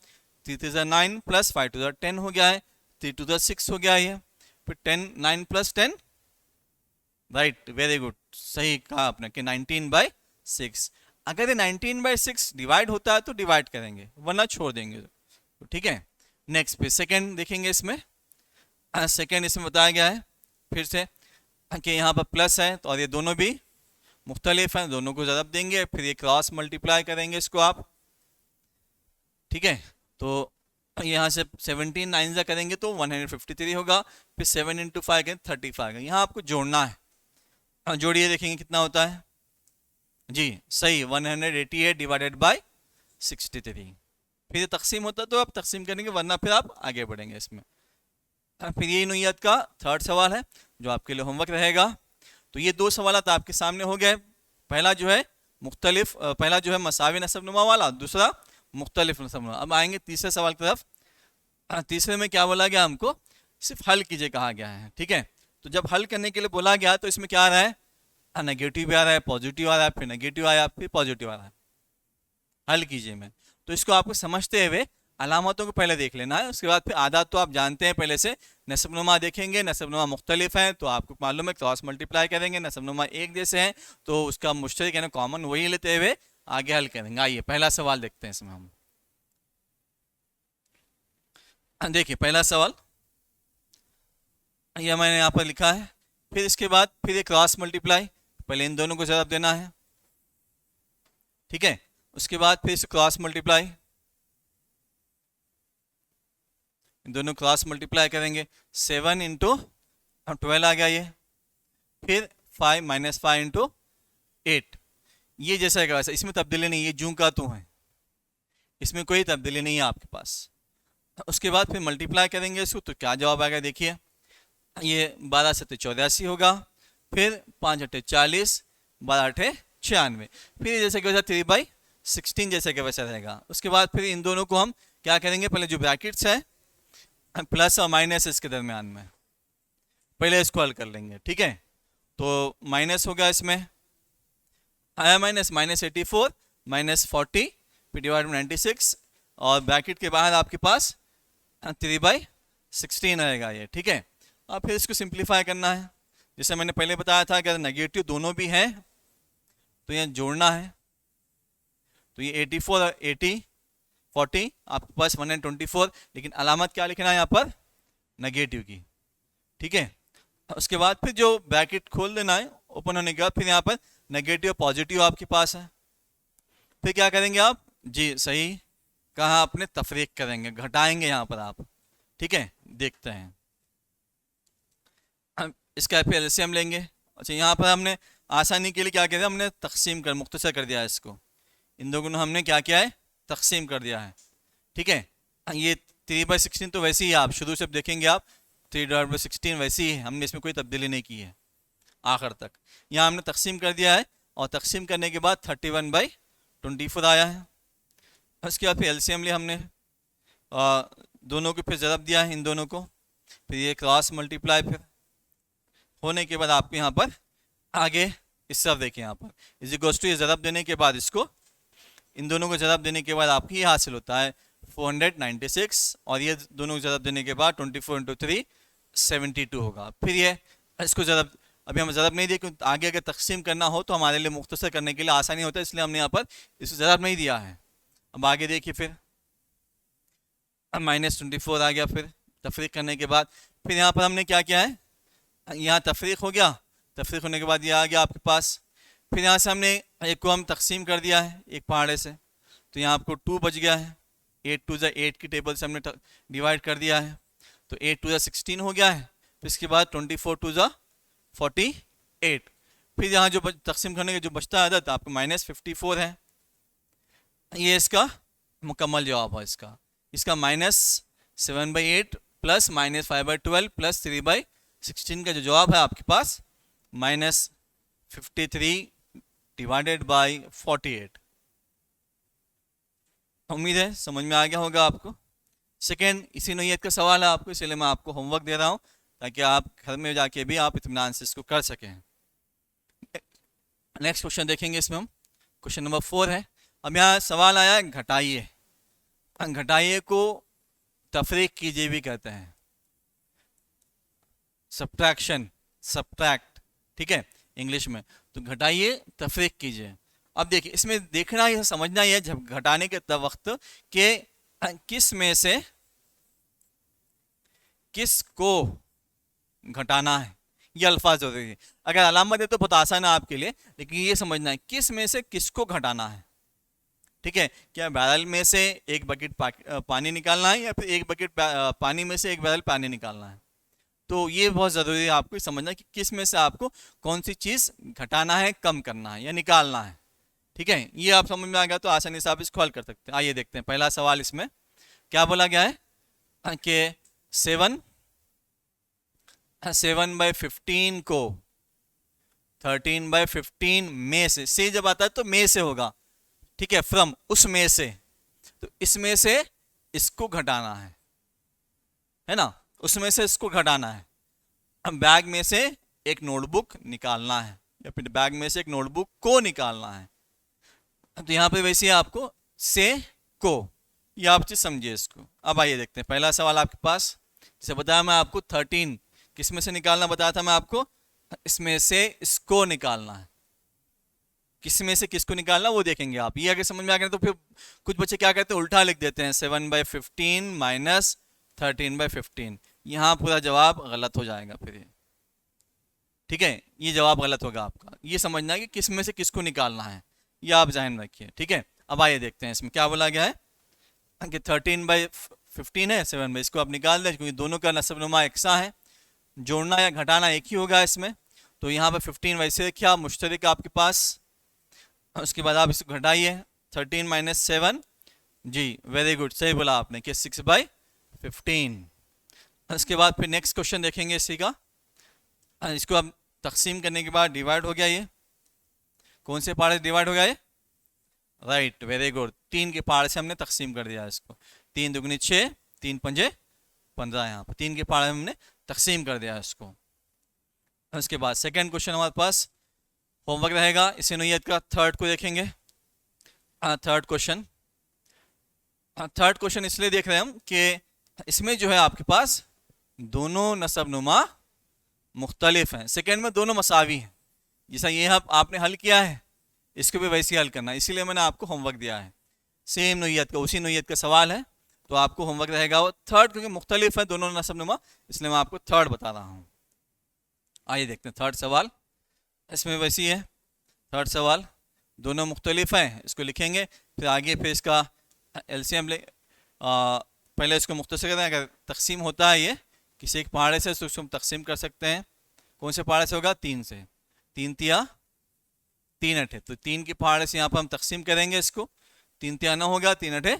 3 × 9 प्लस 5 × 10 हो गया है, 3 × 6 हो गया है, फिर 10 9 + 10, राइट, वेरी गुड, सही कहा आपने कि 19/6। अगर ये 19/6 डिवाइड होता है तो डिवाइड करेंगे, वरना छोड़ देंगे, तो ठीक है। नेक्स्ट पे सेकंड देखेंगे इसमें। सेकंड इसमें बताया गया है फिर से कि यहाँ पर प्लस है, तो और ये दोनों भी मुख्तलिफ हैं, दोनों को ज़रब देंगे, फिर ये क्रॉस मल्टीप्लाई करेंगे इसको आप, ठीक है। तो यहाँ से 17 9 करेंगे तो 153 होगा, फिर 7 × 5 करें 35। यहाँ आपको जोड़ना है, जोड़िए देखेंगे कितना होता है जी, सही 188 / 63। फिर ये तकसीम होता तो आप तकसीम करेंगे, वरना फिर आप आगे बढ़ेंगे इसमें। फिर ये नोइयत का थर्ड सवाल है जो आपके लिए होमवर्क रहेगा। तो ये 2 सवाल आपके सामने हो गए। पहला जो है मुख्तलिफ, पहला जो है मसावी नसबनुमा वाला, दूसरा मुख्तलिफ नसबनुमा। अब आएंगे तीसरे सवाल की तरफ। तीसरे में क्या बोला गया, हमको सिर्फ हल कीजिए कहा गया है, ठीक है। तो जब हल करने के लिए बोला गया तो इसमें क्या आ रहा है, नेगेटिव भी आ रहा है, पॉजिटिव आ रहा है, फिर नेगेटिव आया, फिर पॉजिटिव आ रहा है। हल कीजिए में, तो इसको आपको समझते हुए अलामतों को पहले देख लेना है, उसके बाद फिर आदात तो आप जानते हैं पहले से। नसबनुमा देखेंगे, नसबनुमा मुख्तलिफ हैं तो आपको मालूम है क्रॉस मल्टीप्लाई करेंगे, नसबनुमा एक जैसे हैं तो उसका मुश्तरक यानी कॉमन वही लेते हुए आगे हल करेंगे। आइए पहला सवाल देखते हैं इसमें हम। देखिए पहला सवाल यह मैंने यहाँ पर लिखा है, फिर इसके बाद फिर एक क्रॉस मल्टीप्लाई, पहले इन दोनों को जवाब देना है, ठीक है। उसके बाद फिर इसे क्रॉस मल्टीप्लाई, इन दोनों क्रॉस मल्टीप्लाई करेंगे, 7 × 12 आ गया ये, फिर 5 - 5 × 8, ये जैसा है वैसा, इसमें तब्दीली नहीं, ये जूं का तू है, इसमें कोई तब्दीली नहीं है आपके पास। उसके बाद फिर मल्टीप्लाई करेंगे इसको, तो क्या जवाब आएगा देखिए, ये 12 × 7 = 84 होगा, फिर 5 × 8 = 40, 12 × 8 = 96, फिर जैसे कि वैसा 3/16 जैसे कि वैसा रहेगा। उसके बाद फिर इन दोनों को हम क्या करेंगे, पहले जो ब्रैकेट्स है प्लस और माइनस इसके दरमियान में, पहले इसको हल कर लेंगे, ठीक है। तो माइनस होगा इसमें, आया माइनस, -84 -40 फिर डिवाइड में 96, और ब्रैकेट के बाहर आपके पास 3/16 रहेगा ये, ठीक है। अब फिर इसको सिंप्लीफाई करना है, जैसे मैंने पहले बताया था अगर नेगेटिव दोनों भी हैं तो यहाँ जोड़ना है, तो ये 84 और 80, 40, आपके पास 124, लेकिन अलामत क्या लिखना है यहाँ पर, नेगेटिव की। ठीक है, उसके बाद फिर जो ब्रैकेट खोल देना है ओपन होने के बाद, फिर यहाँ पर नेगेटिव पॉजिटिव आपके पास है। फिर क्या करेंगे आप, जी सही कहा आपने, तफरीक करेंगे, घटाएंगे यहाँ पर आप। ठीक है, देखते हैं इसका फिर एलसीएम लेंगे। अच्छा, यहाँ पर हमने आसानी के लिए क्या किया, हमने तकसीम कर, मुख्तसर कर दिया है इसको, इन दोनों को हमने क्या किया है, तकसीम कर दिया है। ठीक है, ये 3/16 तो वैसे ही आप शुरू से देखेंगे, आप 3/16 वैसे ही है, हमने इसमें कोई तब्दीली नहीं की है आखिर तक। यहाँ हमने तकसीम कर दिया है, और तकसीम करने के बाद 31/24 आया है। उसके बाद फिर एलसीएम लिया हमने, दोनों को फिर ज़रब दिया है इन दोनों को, फिर ये क्रॉस मल्टीप्लाई फिर होने के बाद आपको यहाँ पर आगे इस तरफ देखिए, यहाँ पर इज इक्वल्स टू, ये ज़रब देने के बाद इसको, इन दोनों को ज़रब देने के बाद आपको ये हासिल होता है 496, और ये दोनों को ज़रब देने के बाद 24 × 3 72 होगा। फिर ये इसको ज़रब, अभी हम ज़रब नहीं दिए क्योंकि आगे अगर तकसीम करना हो तो हमारे लिए मुख्तसर करने के लिए आसानी होता है, इसलिए हमने यहाँ पर इसको ज़रब नहीं दिया है। अब आगे देखिए, फिर -24 आ गया, फिर तफरीक करने के बाद फिर यहाँ पर हमने क्या किया है, यहाँ तफरीक हो गया, तफरीक होने के बाद ये आ गया आपके पास। फिर यहाँ से हमने एक को हम तकसीम कर दिया है एक पहाड़े से, तो यहाँ आपको 2 बच गया है, 8 2 8 की टेबल से हमने डिवाइड कर दिया है, तो 8 2 16 हो गया है। फिर इसके बाद 24 2 48, फिर यहाँ जो तकसीम करने के जो बचता है आदत आपको -54 है, ये इसका मुकम्मल जवाब है। इसका -7/8 प्लस -5/12 प्लस 3/16 का जो जवाब है आपके पास -53 डिवाइडेड बाई 48। उम्मीद है समझ में आ गया होगा आपको। सेकेंड इसी नोयत का सवाल है आपको, इसलिए मैं आपको होमवर्क दे रहा हूँ ताकि आप घर में जाके भी आप इत्मीनान से इसको कर सकें। नेक्स्ट क्वेश्चन देखेंगे, इसमें हम क्वेश्चन नंबर 4 है। अब यहाँ सवाल आया है घटाइए, घटाइए को तफरीक कीजिए भी कहते हैं, सब्ट्रैक्शन, सब्ट्रैक्ट, ठीक है इंग्लिश में। तो घटाइए तफरीक कीजिए। अब देखिए इसमें देखना है, समझना ही है जब घटाने के वक्त के किस में से किस को घटाना है, ये अल्फाज जरूरी है। अगर अलामत है तो बहुत आसान है आपके लिए, लेकिन ये समझना है किस में से किसको घटाना है। ठीक है, क्या बैरल में से एक बकेट पानी निकालना है या फिर एक बकेट पानी में से एक बैरल पानी निकालना है। तो ये बहुत ज़रूरी है आपको समझना कि किस में से आपको कौन सी चीज़ घटाना है, कम करना है या निकालना है। ठीक है, ये आप समझ में आ गया तो आसानी से आप इसको हल कर सकते हैं। आइए देखते हैं पहला सवाल, इसमें क्या बोला गया है कि 7/15 को 13/15 में से जब आता है तो में से होगा, ठीक है, फ्रॉम उसमें से, तो इसमें से इसको घटाना है ना, उसमें से इसको घटाना है। बैग में से एक नोटबुक निकालना है या फिर बैग में से एक नोटबुक को निकालना है। तो यहाँ पे वैसे आपको से को, ये आप चीज समझिए इसको। अब आइए देखते हैं पहला सवाल आपके पास, जैसे बताया मैं आपको 13 किस में से निकालना बताया था मैं आपको, इसमें से इसको निकालना है। किस में से किसको निकालना वो देखेंगे आप। ये अगर समझ में आ गया तो फिर कुछ बच्चे क्या करते हैं उल्टा लिख देते हैं 7/15 माइनस 13/15, यहाँ पूरा जवाब गलत हो जाएगा फिर ये। ठीक है, ये जवाब गलत होगा आपका। ये समझना है कि किस में से किसको निकालना है, ये आप ध्यान रखिए। ठीक है, अब आइए देखते हैं इसमें क्या बोला गया है कि 13/15 है 7 इसको आप निकाल दें क्योंकि दोनों का नस्ब-नुमा एकसा है, जोड़ना या घटाना एक ही होगा इसमें। तो यहाँ पर 15 वैसे रखिए आप मुश्तरिक आपके पास, उसके बाद आप इसको घटाइए 13 - 7, जी वेरी गुड, सही बोला आपने कि 6/15। उसके बाद फिर नेक्स्ट क्वेश्चन देखेंगे इसी का, इसको अब तकसीम करने के बाद डिवाइड हो गया, ये कौन से पार्ट से डिवाइड हो गया ये, राइट वेरी गुड, 3 के पार्ट से हमने तकसीम कर दिया इसको। 3 दूनी 6, 3 पंजे 15, यहाँ पर 3 के पार्ट हमने तकसीम कर दिया इसको। उसके बाद सेकेंड क्वेश्चन हमारे पास होमवर्क रहेगा इसी नोयत का, थर्ड को देखेंगे। थर्ड क्वेश्चन इसलिए देख रहे हैं हम कि इसमें जो है आपके पास दोनों नसब नुमा मुख्तलिफ हैं, सेकेंड में दोनों मसावी हैं। जैसा ये आपने हल किया है इसको भी वैसे ही हल करना है, इसीलिए मैंने आपको होमवर्क दिया है। सेम नोयत का, उसी नोयत का सवाल है, तो आपको होमवर्क रहेगा वो थर्ड, क्योंकि मुख्तलिफ है दोनों नसब नुमा, इसलिए मैं आपको थर्ड बता रहा हूँ। आइए देखते हैं थर्ड सवाल, इसमें वैसी है थर्ड सवाल, दोनों मुख्तलिफ हैं, इसको लिखेंगे, फिर आगे फिर इसका एलसीएम ले, पहले इसको मुख्तसर करें। अगर तकसीम होता है ये किसी एक पहाड़े से तो उसको हम तकसीम कर सकते हैं, कौन से पहाड़े से होगा, 3 से, 3 तिया 3 अठे, तो 3 की पहाड़े से यहाँ पर हम तकसीम करेंगे इसको, 3 तिया 9 होगा, 3 अठे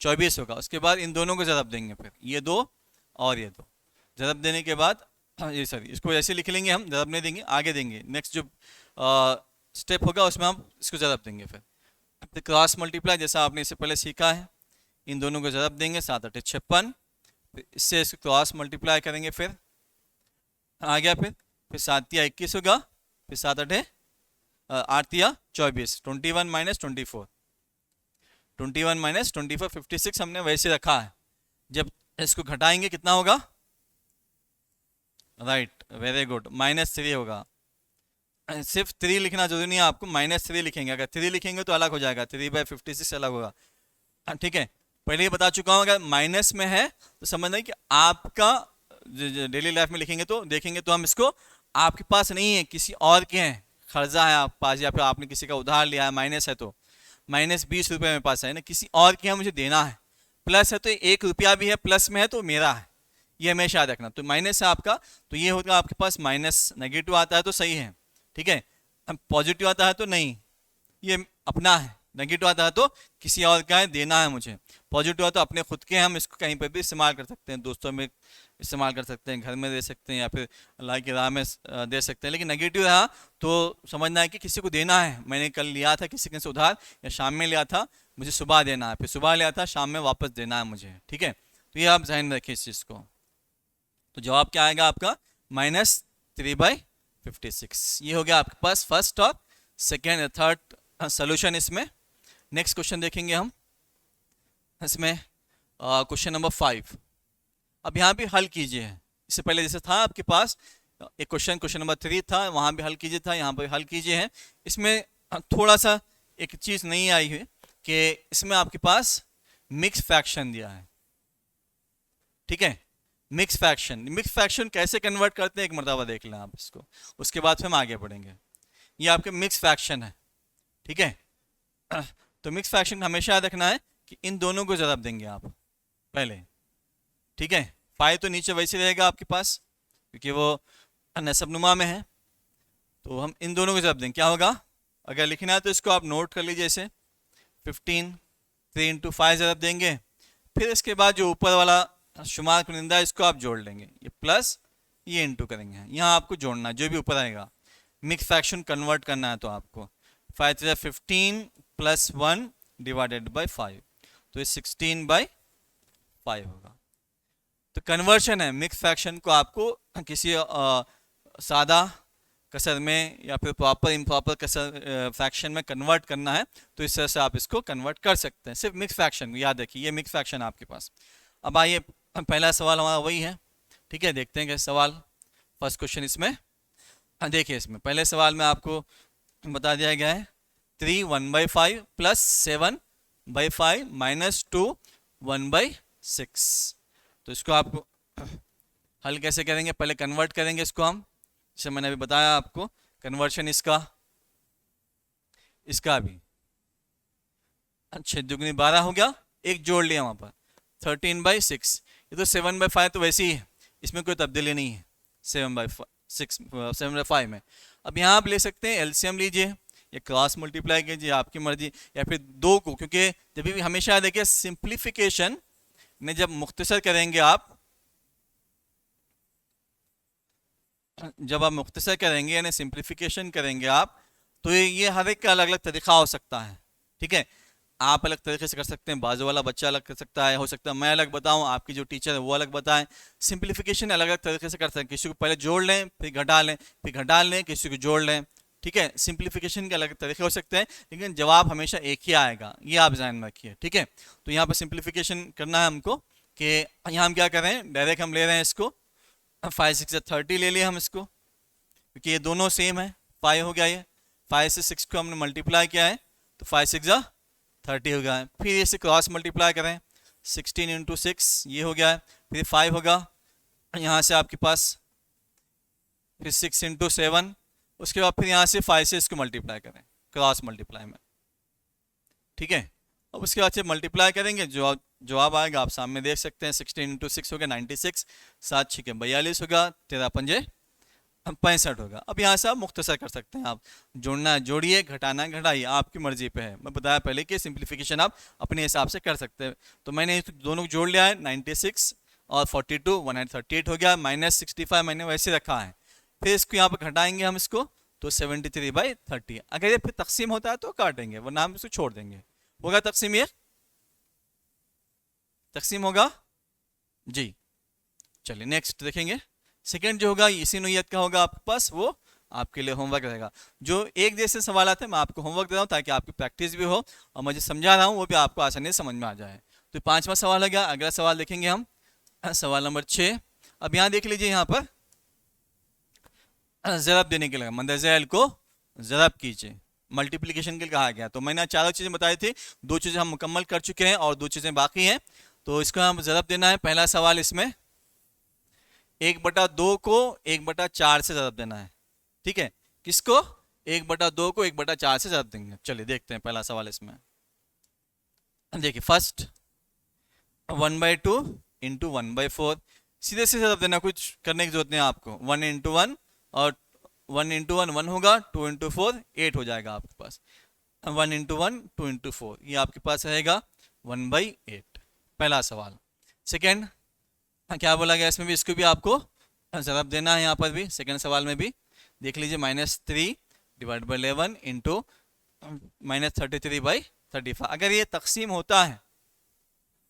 24 होगा। उसके बाद इन दोनों को ज़रब देंगे, फिर ये 2 और ये 2, ज़रब देने के बाद ये सॉरी इसको ऐसे लिख लेंगे हम, ज़रब नहीं देंगे, आगे देंगे, नेक्स्ट जो स्टेप होगा उसमें हम इसको ज़रब देंगे। फिर क्रॉस मल्टीप्लाई जैसा आपने इससे पहले सीखा है, इन दोनों को ज़रब देंगे, 7 अठे 56, फिर इससे इसको क्रॉस मल्टीप्लाई करेंगे, फिर आ गया, फिर 7 तिया 21 होगा, फिर 7 अठे 8 तिया 24, 21 माइनस 24, 21 माइनस 24 56 हमने वैसे रखा है। जब इसको घटाएंगे कितना होगा, राइट, वेरी गुड, -3 होगा। सिर्फ 3 लिखना जरूरी नहीं है आपको, -3 लिखेंगे, अगर 3 लिखेंगे तो अलग हो जाएगा, 3/56 अलग होगा, ठीक है। पहले ही बता चुका हूँ, अगर माइनस में है तो समझना कि आपका डेली लाइफ में लिखेंगे तो देखेंगे तो हम इसको आपके पास नहीं है, किसी और के हैं, कर्जा है आप पास, या फिर आपने किसी का उधार लिया है, माइनस है तो -20 रुपये मेरे पास है ना, किसी और के यहाँ मुझे देना है, प्लस है तो 1 रुपया भी है, प्लस में है तो मेरा है, ये हमेशा याद रखना। तो माइनस है आपका, तो ये होगा आपके पास माइनस, नेगेटिव आता है तो सही है, ठीक है, पॉजिटिव आता है तो नहीं, ये अपना है, नेगेटिव आता है तो किसी और का है, देना है मुझे, पॉजिटिव आता है तो अपने खुद के, हम इसको कहीं पर भी इस्तेमाल कर सकते हैं, दोस्तों में इस्तेमाल कर सकते हैं, घर में दे सकते हैं, या फिर अल्लाह की राह में दे सकते हैं। लेकिन नेगेटिव रहा तो समझना है कि किसी को देना है, मैंने कल लिया था किसी के से उधार, या शाम में लिया था, मुझे सुबह देना है, फिर सुबह लिया था, शाम में वापस देना है मुझे, ठीक है। तो ये आप ध्यान रखिए इस चीज़ को। तो जवाब क्या आएगा आपका, -3/56, ये हो गया आपके पास फर्स्ट और सेकेंड थर्ड सोल्यूशन इसमें। नेक्स्ट क्वेश्चन देखेंगे हम, इसमें क्वेश्चन नंबर 5। अब यहाँ भी हल कीजिए, इससे पहले जैसे था आपके पास एक क्वेश्चन नंबर 3 था, वहाँ भी हल कीजिए था, यहाँ पर हल कीजिए है। इसमें थोड़ा सा एक चीज़ नहीं आई है कि इसमें आपके पास मिक्स फ्रैक्शन दिया है, ठीक है, मिक्स फ्रैक्शन कैसे कन्वर्ट करते हैं एक मरतबा देख लें आप इसको, उसके बाद फिर हम आगे बढ़ेंगे। ये आपके मिक्स फ्रैक्शन है, ठीक है। तो मिक्स फ्रैक्शन हमेशा याद रखना है कि इन दोनों को ज़रब देंगे आप पहले, ठीक है। 5 तो नीचे वैसे रहेगा आपके पास क्योंकि वो नसबनुमा में है, तो हम इन दोनों को ज़रब देंगे, क्या होगा, अगर लिखना है तो इसको आप नोट कर लीजिए, ऐसे 15 3 × 5 ज़रब देंगे, फिर इसके बाद जो ऊपर वाला शुमार कुनिंदा इसको आप जोड़ लेंगे, ये प्लस ये इंटू करेंगे, यहाँ आपको जोड़ना है जो भी ऊपर आएगा, मिक्स फ्रैक्शन कन्वर्ट करना है तो आपको 5 × 15 + 1 / 5, तो ये 16/5 होगा। तो कन्वर्शन है, मिक्स फ्रैक्शन को आपको किसी सादा कसर में या फिर प्रॉपर इम्प्रॉपर कसर फ्रैक्शन में कन्वर्ट करना है, तो इस तरह से आप इसको कन्वर्ट कर सकते हैं, सिर्फ मिक्स फ्रैक्शन, याद रखिए ये मिक्स फ्रैक्शन है आपके पास। अब आइए पहला सवाल हमारा वही है, ठीक है, देखते हैं कि सवाल फर्स्ट क्वेश्चन इसमें देखिए, इसमें पहले सवाल में आपको बता दिया गया है 3 1/5 + 7/5 - 2 1/6। तो इसको आप हल कैसे करेंगे, पहले कन्वर्ट करेंगे इसको हम, जैसे मैंने अभी बताया आपको कन्वर्शन इसका भी 6 दूनी 12 हो गया, एक जोड़ लिया वहाँ पर 13/6, ये तो 7/5 तो वैसे ही है, इसमें कोई तब्दीली नहीं है 7/5 में। अब यहाँ आप ले सकते हैं एलसीएम लीजिए या क्रॉस मल्टीप्लाई कीजिए, आपकी मर्जी, या फिर 2 को, क्योंकि जब भी हमेशा देखिए सिंप्लीफिकेशन में जब मुख्तसर करेंगे आप, जब आप मुख्तसर करेंगे यानी सिंप्लीफिकेशन करेंगे आप, तो ये हर एक का अलग अलग तरीका हो सकता है, ठीक है। आप अलग तरीके से कर सकते हैं, बाजू वाला बच्चा अलग कर सकता है, हो सकता है मैं अलग बताऊं, आपकी जो टीचर है वो अलग बताएं। सिंप्लीफिकेशन अलग अलग तरीके से कर सकते हैं, किसी को पहले जोड़ लें फिर घटा लें, फिर घटा लें किसी को जोड़ लें, ठीक है। सिंप्लीफिकेशन के अलग तरीके हो सकते हैं, लेकिन जवाब हमेशा एक ही आएगा, ये आप ध्यान में रखिए, ठीक है। तो यहाँ पर सिंप्लीफिकेशन करना है हमको कि यहाँ हम क्या कर रहे हैं, डायरेक्ट हम ले रहे हैं इसको 5 6 30 ले लिया हम इसको, क्योंकि ये दोनों सेम है, 5 हो गया, ये 5 से 6 को हमने मल्टीप्लाई किया है, तो 5 6 30 हो गया है। फिर इसे क्रॉस मल्टीप्लाई करें, 16 इंटू 6 ये हो गया है, फिर 5 होगा यहाँ से आपके पास, फिर 6 इंटू 7, उसके बाद फिर यहाँ से 5 से इसको मल्टीप्लाई करें क्रॉस मल्टीप्लाई में, ठीक है। अब उसके बाद से मल्टीप्लाई करेंगे, जो जवाब आएगा आप सामने देख सकते हैं, 16 इंटू 6 हो गया 96, 7 6 42 होगा, 13 पंजे 65 होगा। अब यहाँ से आप मुख्तसर कर सकते हैं, आप जोड़ना जोड़िए, घटाना घटाइए, आपकी मर्जी पे है। मैं बताया पहले कि सिंप्लीफिकेशन आप अपने हिसाब से कर सकते हैं। तो मैंने दोनों जोड़ लिया है, 96 और 42 138 हो गया, -65 मैंने वैसे रखा है। फिर इसको यहाँ पर घटाएंगे हम इसको, तो 73/30। अगर ये फिर तकसीम होता है तो काटेंगे, वरना हम इसको छोड़ देंगे। होगा तकसीम, ये तकसीम होगा जी। चलिए नेक्स्ट देखेंगे। सेकंड जो होगा इसी नोयत का होगा आपके पास, वो आपके लिए होमवर्क रहेगा। जो एक जैसे सवाल आते हैं मैं आपको होमवर्क दे रहा हूँ ताकि आपकी प्रैक्टिस भी हो और मैं जो समझा रहा हूँ वो भी आपको आसानी से समझ में आ जाए। तो 5वां सवाल हो गया। अगला सवाल देखेंगे हम, सवाल नंबर 6। अब यहाँ देख लीजिए, यहाँ पर ज़रब देने के लिए मंदरज़ैल को ज़रब कीजिए, मल्टीप्लिकेशन के लिए कहा गया। तो मैंने चारों चीज़ें बताई थी, 2 चीज़ें हम मुकम्मल कर चुके हैं और 2 चीज़ें बाकी हैं। तो इसको हम ज़रब देना है। पहला सवाल इसमें 1/2 को 1/4 से ज़रब देना है, ठीक है। किसको? 1/2 को 1/4 से ज़रब देंगे। चलिए देखते हैं पहला सवाल इसमें। देखिए फर्स्ट 1/2 इंटू 1/4, सीधे से ज़रब देना, कुछ करने की जरूरत नहीं है आपको। 1 इंटू 1 और 1 इंटू 1 1 होगा, 2 इंटू 4 8 हो जाएगा आपके पास। 1 इंटू 1 2 इंटू 4 ये आपके पास रहेगा 1/8। पहला सवाल। सेकेंड क्या बोला गया इसमें भी, इसको भी आपको ज़रब देना है। यहाँ पर भी सेकेंड सवाल में भी देख लीजिए, -3 डिवाइड बाई 11 इंटू -33/35। अगर ये तकसीम होता है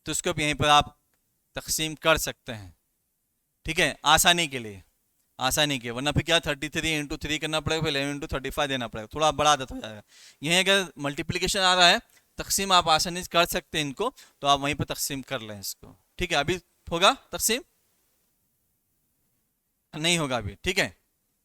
तो इसको भी यहीं पर आप तकसीम कर सकते हैं, ठीक है, आसानी के लिए, आसानी के। वरना फिर क्या 33 इंटू 3 करना पड़ेगा, फिर 11 इंटू 35 देना पड़ेगा, थोड़ा बड़ा आदत हो जाएगा। यहीं अगर मल्टीप्लिकेशन आ रहा है, तकसीम आप आसानी से कर सकते हैं इनको, तो आप वहीं पर तकसीम कर लें इसको, ठीक है। अभी होगा तकसीम? नहीं होगा अभी, ठीक है।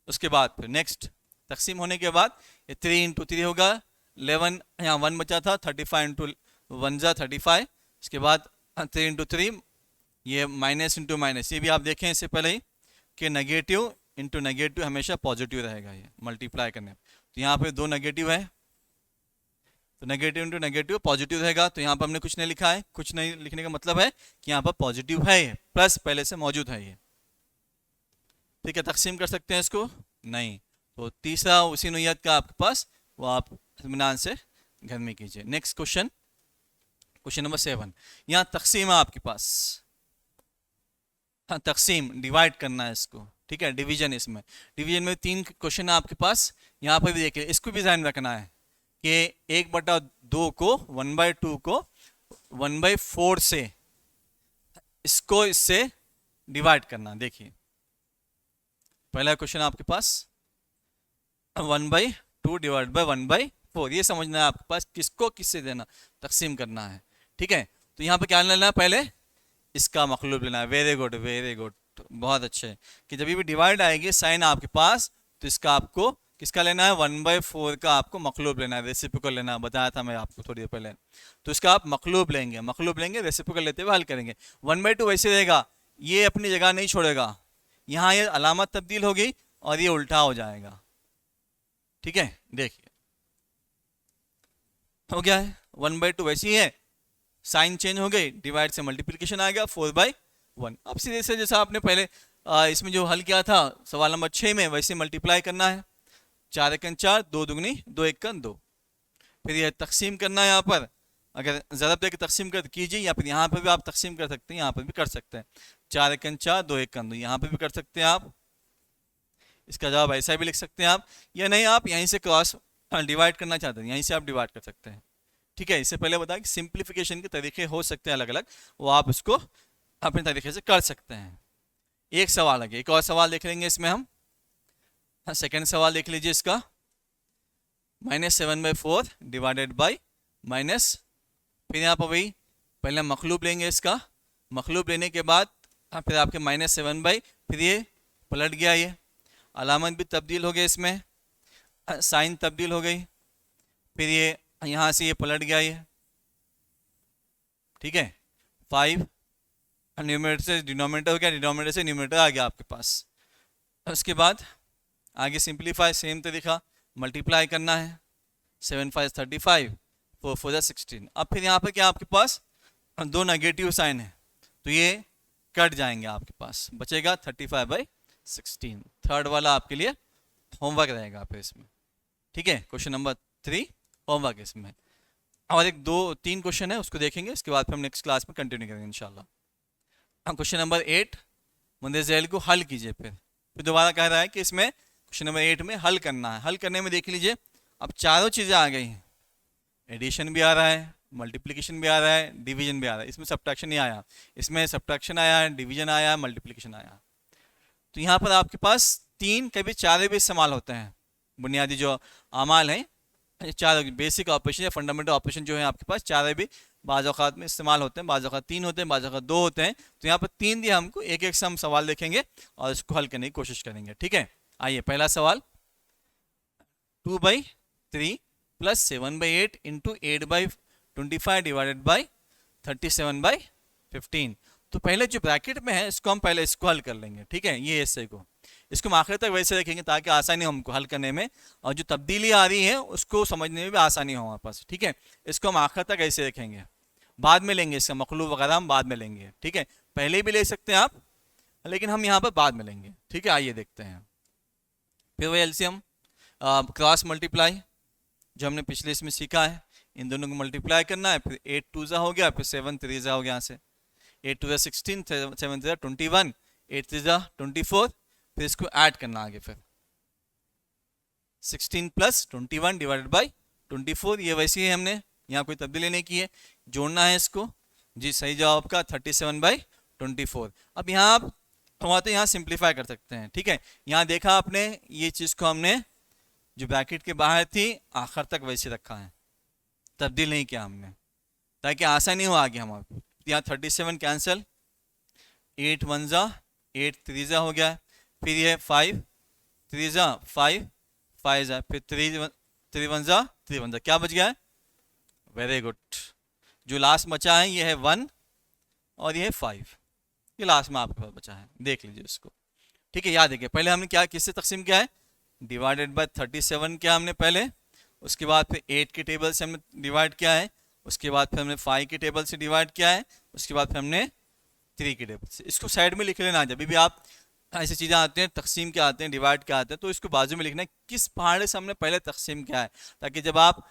उसके बाद फिर नेक्स्ट तकसीम होने के बाद ये 3 इंटू 3 होगा, 11 यहाँ 1 बचा था, 35 इंटू 1 जा 35। इसके बाद 3 इंटू 3 ये माइनस इंटू माइनस, ये भी आप देखें इससे पहले ही कि नेगेटिव इंटू नेगेटिव हमेशा पॉजिटिव रहेगा ये मल्टीप्लाई करने। तो यहाँ पे 2 नेगेटिव है, तो नेगेटिव इंटू नेगेटिव पॉजिटिव रहेगा। तो यहाँ पर हमने कुछ नहीं लिखा है, कुछ नहीं लिखने का मतलब है कि यहाँ पर पॉजिटिव है, ये प्लस पहले से मौजूद है ये, ठीक है। तकसीम कर सकते हैं इसको? नहीं। तो तीसरा उसी नोयत का आपके पास, वो आप इत्मीनान से घर में कीजिए। Next question, question number 7। यहाँ तकसीम है आपके पास, हाँ तकसीम, डिवाइड करना है इसको, ठीक है। डिवीजन, इसमें डिवीजन में 3 क्वेश्चन है आपके पास। यहाँ पर भी देखिए, इसको भी ध्यान रखना है कि 1/2 को 1/2 को 1/4 से इसको इससे डिवाइड करना। देखिए पहला क्वेश्चन आपके पास 1/2 डिवाइड बाई 1/4, ये समझना है आपके पास किसको किससे देना, तकसीम करना है, ठीक है। तो यहाँ पे क्या लेना है, पहले इसका मखलूब लेना है। वेरी गुड, वेरी गुड, बहुत अच्छे। कि जब भी डिवाइड आएगी साइन आपके पास, तो इसका आपको किसका लेना है, 1/4 का आपको मखलूब लेना है, रेसिप्रोकल लेना है, बताया था मैं आपको थोड़ी देर पहले। तो इसका आप मखलूब लेंगे, मखलूब लेंगे, रेसिप्रोकल लेते हुए हल करेंगे। 1/2 वैसे रहेगा, ये अपनी जगह नहीं छोड़ेगा, यहाँ ये अलामत तब्दील होगी और ये उल्टा हो जाएगा, ठीक है। देखिए हो गया है, 1/2 वैसी है, साइन चेंज हो गई, डिवाइड से मल्टीप्लिकेशन आ गया 4/1। अब सीधे से जैसा आपने पहले इसमें जो हल किया था सवाल नंबर 6 में, वैसे मल्टीप्लाई करना है। 4 एकन 4, 2 दुगनी 2 एकन 2। फिर यह तकसीम करना है, यहाँ पर अगर ज़रब दे के तकसीम कर कीजिए, या फिर यहाँ पर भी आप तकसीम कर सकते हैं, यहाँ पर भी कर सकते हैं। 4 एकन 4, 2 एकन 2, यहाँ पर भी कर सकते हैं आप। इसका जवाब ऐसा भी लिख सकते हैं आप, या नहीं आप यहीं से क्रॉस डिवाइड करना चाहते हैं, यहीं से आप डिवाइड कर सकते हैं, ठीक है। इससे पहले बताया कि सिंप्लीफिकेशन के तरीके हो सकते हैं अलग अलग, वो आप उसको अपने तरीके से कर सकते हैं। एक सवाल है, एक और सवाल देख लेंगे इसमें हम। सेकेंड सवाल देख लीजिए इसका, -7/4 डिवाइडेड बाई माइनस, फिर यहाँ पर वही पहले मखलूब लेंगे इसका, मखलूब लेने के बाद फिर आपके -7/, फिर ये पलट गया, ये अलामत भी तब्दील हो गया, इसमें साइन तब्दील हो गई, फिर ये यहाँ से ये पलट गया, ये ठीक है, 5 न्यूमरेटर से डिनोमिनेटर हो गया, डिनोमिनेटर से न्यूमरेटर आ गया आपके पास। उसके बाद आगे सिंप्लीफाई, सेम तरीका, मल्टीप्लाई करना है, 7 5 35, 4 4 16। अब फिर यहाँ पर क्या आपके पास दो नेगेटिव साइन है, तो ये कट जाएंगे, आपके पास बचेगा 35/16। थर्ड वाला आपके लिए होमवर्क रहेगा फिर इसमें, ठीक है। क्वेश्चन नंबर 3 होमवर्क इसमें, और एक 2-3 क्वेश्चन है उसको देखेंगे, इसके बाद फिर हम नेक्स्ट क्लास में कंटिन्यू करेंगे इंशाल्लाह। क्वेश्चन नंबर 8 मुंदेज़ैल को हल कीजिए। फिर दोबारा कह रहा है कि इसमें क्वेश्चन नंबर 8 में हल करना है। हल करने में देख लीजिए, अब चारों चीज़ें आ गई हैं, एडिशन भी आ रहा है, मल्टीप्लिकेशन भी आ रहा है, डिवीजन भी आ रहा है। इसमें सब्ट्रैक्शन नहीं आया, इसमें सब्ट्रैक्शन आया है, डिवीजन आया है, मल्टीप्लिकेशन आया। तो यहाँ पर आपके पास 3 कभी 4 भी इस्तेमाल होते हैं। बुनियादी जो अमाल हैं, 4 बेसिक ऑपरेशन या फंडामेंटल ऑपरेशन जो है आपके पास 4 भी बाज़ औक़ात में इस्तेमाल होते हैं, बाज़ औक़ात 3 होते हैं, बाज़ औक़ात 2 होते हैं। तो यहाँ पर 3 दिया हमको, एक एक से हम सवाल देखेंगे और इसको हल करने की कोशिश करेंगे, ठीक है। आइए पहला सवाल, 2/3 + 7/8 × 8/25 डिवाइडेड बाई 37/15। तो पहले जो ब्रैकेट में है इसको हम पहले इसको हल कर लेंगे, ठीक है। ये हिस्से को इसको हम आखिर तक वैसे रखेंगे ताकि आसानी हो हमको हल करने में, और जो तब्दीली आ रही है उसको समझने में भी आसानी हो हमारे पास, ठीक है। इसको हम आखिर तक ऐसे रखेंगे, बाद में लेंगे इसका मखलूब वगैरह हम बाद में लेंगे, ठीक है। पहले भी ले सकते हैं आप, लेकिन हम यहाँ पर बाद में लेंगे, ठीक है। आइए देखते हैं। फिर वही एलसीएम क्रॉस मल्टीप्लाई जो हमने पिछले इसमें सीखा है, इन दोनों को मल्टीप्लाई करना है। फिर 8 2 हो गया, फिर 7 3 हो गया, यहाँ से 8 2 16, 7 3 21, 8 3 24। फिर इसको ऐड करना आगे, फिर 16 + 21 डिवाइडेड बाई 24। ये वैसी है, हमने यहाँ कोई तब्दीली नहीं की है, जोड़ना है इसको जी। सही जवाब का 37/24। अब यहाँ आप तो यहाँ सिंप्लीफाई कर सकते हैं, ठीक है। यहाँ देखा आपने, ये चीज़ को हमने जो ब्रैकेट के बाहर थी आखिर तक वैसे रखा है, तब्दील नहीं किया हमने, ताकि आसानी हो आगे हमारे। यहाँ 37 कैंसिल, 8 1 8 3 हो गया। फिर ये 5 3 5 5 फिर 3 1 3 क्या बच गया है? Very good. जो लास्ट बचा है ये है 1 और ये है 5, ये लास्ट में आपके पास बचा है, देख लीजिए इसको, ठीक है। याद देखिए, पहले हमने क्या किससे तकसीम किया है, डिवाइडेड बाय 37 किया हमने पहले, उसके बाद फिर 8 के टेबल से हमने डिवाइड किया है, उसके बाद फिर हमने 5 के टेबल से डिवाइड किया है, उसके बाद फिर हमने 3 के टेबल से। इसको साइड में लिख लेना, जब भी आप ऐसी चीज़ें आते हैं, तकसीम के आते हैं, डिवाइड के आते हैं, तो इसको बाजू में लिखना है किस पहाड़े से हमने पहले तकसीम किया है, ताकि जब आप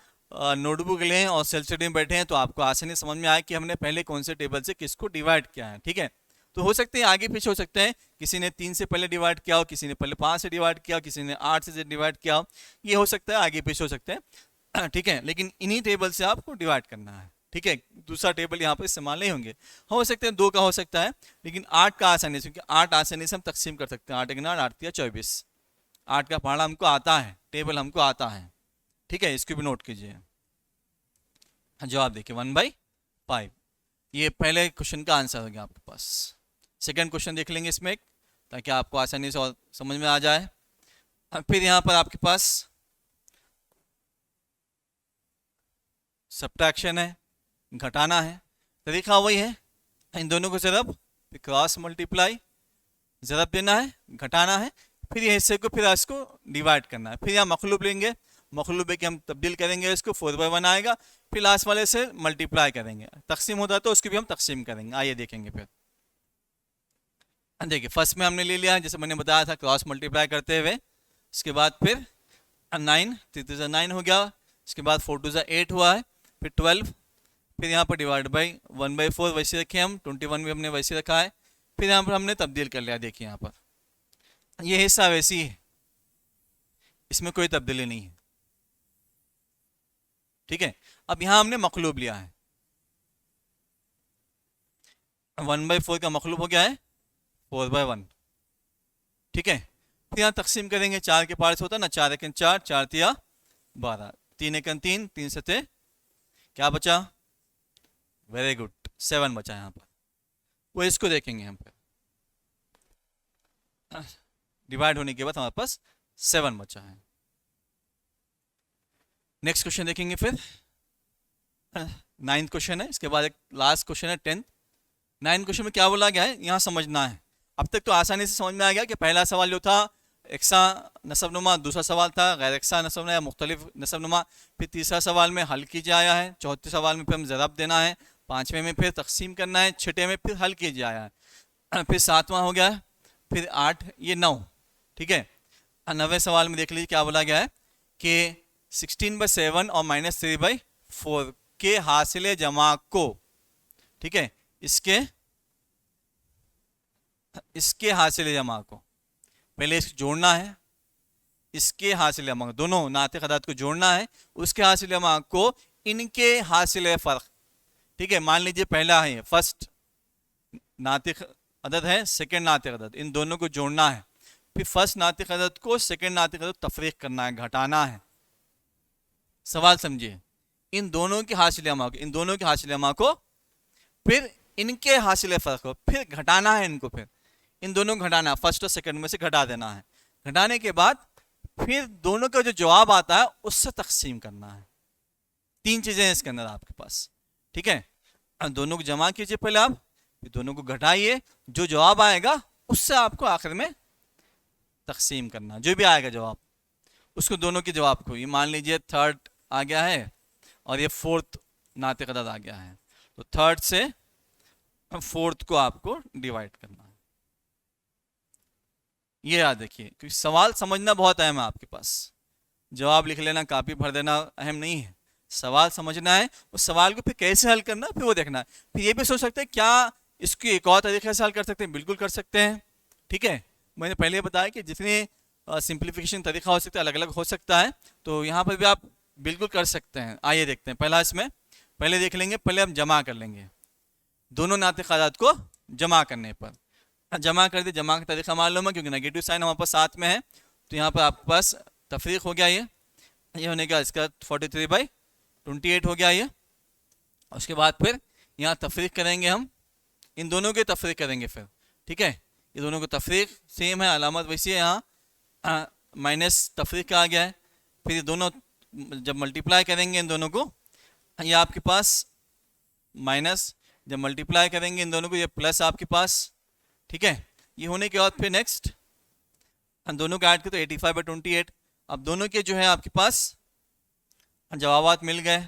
नोटबुक लें और सेल स्टडी में बैठे हैं तो आपको आसानी समझ में आए कि हमने पहले कौन से टेबल से किसको डिवाइड किया है, ठीक है। तो हो सकते हैं आगे पीछे हो सकते हैं, किसी ने 3 से पहले डिवाइड किया हो, किसी ने पहले 5 से डिवाइड किया हो, किसी ने 8 से डिवाइड किया हो, ये हो सकता है, आगे पीछे हो सकते हैं, ठीक है। लेकिन इन्हीं टेबल से आपको डिवाइड करना है, ठीक है। दूसरा टेबल यहाँ पर इस्तेमाल नहीं होंगे, हो सकते हैं 2 का हो सकता है, लेकिन 8 का आसानी से, क्योंकि 8 आसानी से हम तकसीम कर सकते हैं। 8 × 8 8 × 24, 8 का पहाड़ा हमको आता है, टेबल हमको आता है, ठीक है। इसको भी नोट कीजिए। जवाब देखिए 1/5, ये पहले क्वेश्चन का आंसर हो गया आपके पास। सेकंड क्वेश्चन देख लेंगे इसमें, ताकि आपको आसानी से और समझ में आ जाए। फिर यहाँ पर आपके पास सब्ट्रैक्शन है, घटाना है, तरीका वही है, इन दोनों को ज़रब, फिर क्रॉस मल्टीप्लाई, ज़रब देना है, घटाना है, फिर ये हिस्से को फिर इसको डिवाइड करना है। फिर यहाँ मखलूब लेंगे, मखलूब के हम तब्दील करेंगे, इसको 4/1 आएगा, फिर लास्ट वाले से मल्टीप्लाई करेंगे, तकसीम होता है तो उसकी भी हम तकसीम करेंगे। आइए देखेंगे। फिर देखिए फर्स्ट में हमने ले लिया, जैसे मैंने बताया था, क्रॉस मल्टीप्लाई करते हुए। उसके बाद फिर 9 3 3 9 हो गया, उसके बाद 4 2 8 हुआ है, फिर 12, फिर यहाँ पर डिवाइड बाई 1/4 वैसे रखे हम, 21 भी हमने वैसे रखा है, फिर यहाँ पर हमने तब्दील कर लिया। देखिए यहाँ पर ये हिस्सा वैसी है, इसमें कोई तब्दीली नहीं है, ठीक है। अब यहाँ हमने मखलूब लिया है, 1/4 का मखलूब हो गया है 4/1, ठीक है। फिर यहाँ तकसीम करेंगे, 4 के पार्ट होता है ना, 4 1 4, 4 3 12, 3 1 3, 3 7 क्या बचा, वेरी गुड 7 बचा यहाँ पर। वो इसको देखेंगे हम पे, डिवाइड होने के बाद हमारे पास 7 बचा है। नेक्स्ट क्वेश्चन देखेंगे। फिर नाइन्थ क्वेश्चन है, इसके बाद एक लास्ट क्वेश्चन है 10th। नाइन्थ क्वेश्चन में क्या बोला गया है यहाँ समझना है। अब तक तो आसानी से समझ में आ गया कि पहला सवाल जो था एक्सा नसबनुमा, दूसरा सवाल था गैर एक्सा नसबनुमा या मुख्तलिफ नसबनुमा, फिर तीसरा सवाल में हल कीजिए आया है, चौथे सवाल में फिर हम ज़रब देना है, पाँचवें में फिर तकसीम करना है, छठे में फिर हल कीजिए आया है, फिर सातवां हो गया है, फिर 8, ये 9, ठीक है। 9वें सवाल में देख लीजिए क्या बोला गया है कि 16/7 और -3/4 के हासिल जमा को, ठीक है, इसके हासिल जमा को पहले इसको जोड़ना है, इसके हासिल जमा दोनों नातिक अदद को जोड़ना है, उसके हासिल जमा को इनके हासिल फ़र्क, ठीक है। मान लीजिए पहला है फर्स्ट नातिक अदद है, सेकंड नातिक अदद, इन दोनों को जोड़ना है, फिर फर्स्ट नातिक अदद को सेकंड नातिक अदद तफरीक करना है, घटाना है। सवाल समझिए, इन दोनों के हासिल जमा को, इन दोनों के हासिल जमा को, फिर इनके हासिल फ़र्क को फिर घटाना है, इनको फिर इन दोनों को घटाना है, फर्स्ट और सेकंड में से घटा देना है। घटाने के बाद फिर दोनों का जो जवाब आता है उससे तकसीम करना है। 3 चीज़ें हैं इसके अंदर आपके पास, ठीक है। दोनों को जमा कीजिए पहले आप, फिर दोनों को घटाइए, जो जवाब आएगा उससे आपको आखिर में तकसीम करना, जो भी आएगा जवाब उसको, दोनों के जवाब को। ये मान लीजिए थर्ड आ गया है और ये फोर्थ नातिक अदद आ गया है, तो थर्ड से फोर्थ को आपको डिवाइड करना है। ये याद रखिए, क्योंकि सवाल समझना बहुत अहम है आपके पास, जवाब लिख लेना, कापी भर देना अहम नहीं है। सवाल समझना है, उस सवाल को फिर कैसे हल करना है फिर वो देखना है। फिर ये भी सोच सकते हैं क्या इसकी एक और तरीके से हल कर सकते हैं, बिल्कुल कर सकते हैं, ठीक है। मैंने पहले बताया कि जितने सिंप्लीफिकेशन तरीका हो सकता है अलग अलग हो सकता है, तो यहाँ पर भी आप बिल्कुल कर सकते हैं। आइए देखते हैं, पहला इसमें पहले देख लेंगे, पहले हम जमा कर लेंगे दोनों नातिक अदद को। जमा करने पर जमा कर दिए, जमा का तरीका मालूम है क्योंकि नेगेटिव साइन हमारे पास साथ में है, तो यहाँ पर आपके पास तफरीक हो गया, ये होने का इसका 43/28 हो गया ये। उसके बाद फिर यहाँ तफरीक करेंगे, हम इन दोनों के तफरीक करेंगे फिर, ठीक है। ये दोनों को तफरीक सेम है, अलामत वैसी है, यहाँ माइनस तफरीक आ गया है। फिर ये दोनों जब मल्टीप्लाई करेंगे इन दोनों को, ये आपके पास माइनस, जब मल्टीप्लाई करेंगे इन दोनों को ये प्लस आपके पास, ठीक है। ये होने के बाद फिर नेक्स्ट दोनों का ऐड करें तो 85/28। अब दोनों के जो है आपके पास जवाबात मिल गए।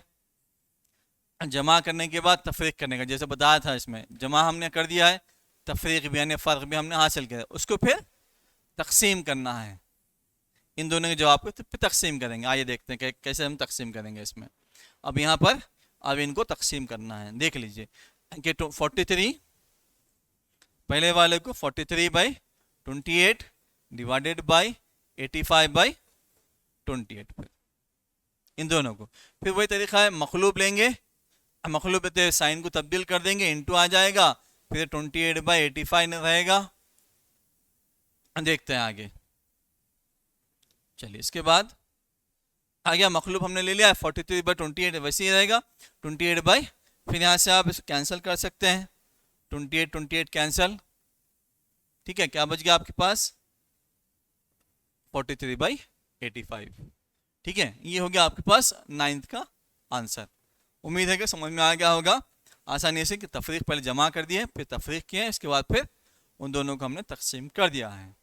जमा करने के बाद तफरीक करने का, जैसे बताया था इसमें जमा हमने कर दिया है, तफरीक भी यानी फ़र्क भी हमने हासिल किया, उसको फिर तकसीम करना है, इन दोनों के जवाब को फिर तकसीम करेंगे। आइए देखते हैं कैसे हम तकसीम करेंगे इसमें। अब यहाँ पर अब इनको तकसीम करना है, देख लीजिए कि 43 पहले वाले को 43/28 डिवाइडेड बाई 85/28 पर, इन दोनों को फिर वही तरीका है, मखलूब लेंगे, मखलूब लेते साइन को तब्दील कर देंगे, इनटू आ जाएगा, फिर 28/85 रहेगा। देखते हैं आगे, चलिए इसके बाद आ गया मखलूब हमने ले लिया 43/28 वैसे ही रहेगा 28 फिर यहाँ से आप इसे कैंसिल कर सकते हैं, 28 कैंसिल, ठीक है। क्या बच गया आपके पास 43/85, ठीक है। ये हो गया आपके पास 9th का आंसर। उम्मीद है कि समझ में आ गया होगा आसानी से कि तफरीक पहले जमा कर दिए, फिर तफरीक किए, इसके बाद फिर उन दोनों को हमने तकसीम कर दिया है।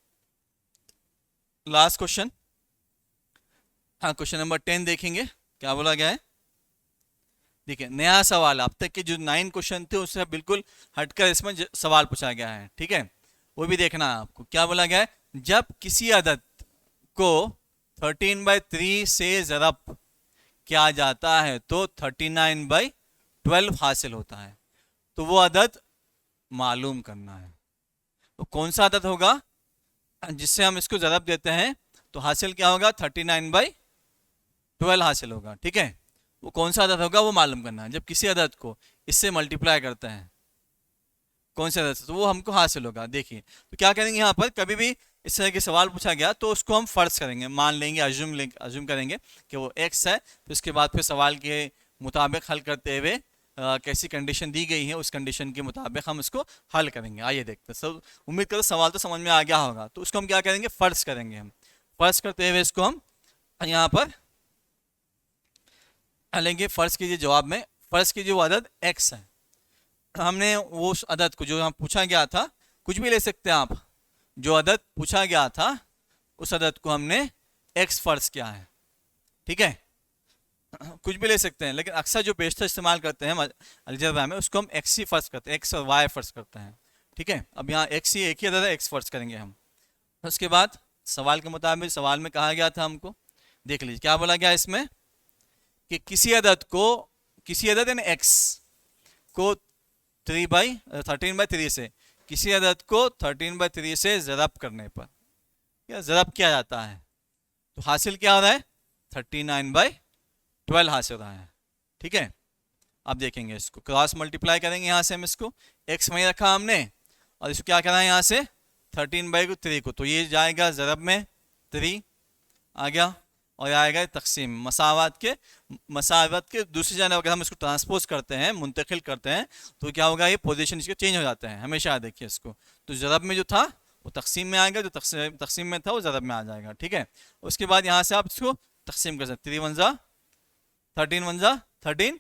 लास्ट क्वेश्चन, हाँ क्वेश्चन नंबर 10 देखेंगे क्या बोला गया है। देखिए नया सवाल, अब तक के जो 9 क्वेश्चन थे उससे बिल्कुल हटकर इसमें सवाल पूछा गया है, ठीक है। वो भी देखना है आपको। क्या बोला गया है, जब किसी अदद को 13/3 से ज़रब किया जाता है तो 39/12 हासिल होता है, तो वो अदद मालूम करना है। तो कौन सा अदद होगा जिससे हम इसको ज़रब देते हैं तो हासिल क्या होगा 39/12 हासिल होगा, ठीक है। वो कौन सा अदद होगा वो मालूम करना है। जब किसी अदद को इससे मल्टीप्लाई करते हैं कौन से अदद से, तो वो हमको हासिल होगा। देखिए तो क्या करेंगे, यहाँ पर कभी भी इस तरह के सवाल पूछा गया तो उसको हम फ़र्ज करेंगे, मान लेंगे, अज्यूम करेंगे कि वो x है, तो उसके बाद फिर सवाल के मुताबिक हल करते हुए कैसी कंडीशन दी गई है उस कंडीशन के मुताबिक हम इसको हल करेंगे। आइए देखते हैं। सब उम्मीद करो सवाल तो समझ में आ गया होगा। तो उसको हम क्या करेंगे, फ़र्ज करेंगे। हम फ़र्ज करते हुए इसको हम यहाँ पर लेंगे, फ़र्ज कीजिए जवाब में फ़र्ज़ की जो अदद x है, हमने वो उस अदद को जो हम पूछा गया था, कुछ भी ले सकते हैं आप, जो अदद पूछा गया था उस अदद को हमने x फ़र्ज़ किया है, ठीक है। कुछ भी ले सकते हैं, लेकिन अक्सर जो बेशतर इस्तेमाल करते हैं अलजेब्रा में उसको हम x ही फ़र्ज़ करते हैं, x और y फ़र्ज़ करते हैं, ठीक है। अब यहाँ x ही एक ही अदद है, x फ़र्ज़ करेंगे हम। उसके बाद सवाल के मुताबिक, सवाल में कहा गया था हमको, देख लीजिए क्या बोला गया इसमें कि किसी अदद यानी x को 13/3 से, किसी अदद को 13/3 से ज़रब करने पर या ज़रब किया जाता है तो हासिल क्या हो रहा है, 39/12 हासिल रहा है, ठीक है। अब देखेंगे इसको क्रॉस मल्टीप्लाई करेंगे, यहाँ से हम इसको x वहीं रखा हमने और इसको क्या करा है यहाँ से 13/3 को, तो ये जाएगा ज़रब में 3 आ गया और आएगा तकसीम मसावत के दूसरी जानब अगर हम इसको ट्रांसपोज करते हैं, मुंतकिल करते हैं तो क्या होगा, ये पोजीशन इसके चेंज हो जाते हैं हमेशा, याद रखिए इसको। तो ज़रब में जो था वो तकसीम में आएगा, जो तकसीम में था वो ज़रब में आ जाएगा, ठीक है। उसके बाद यहाँ से आप इसको तकसीम कर सकते, 3 1 ज़ा 13 1 ज़ा 13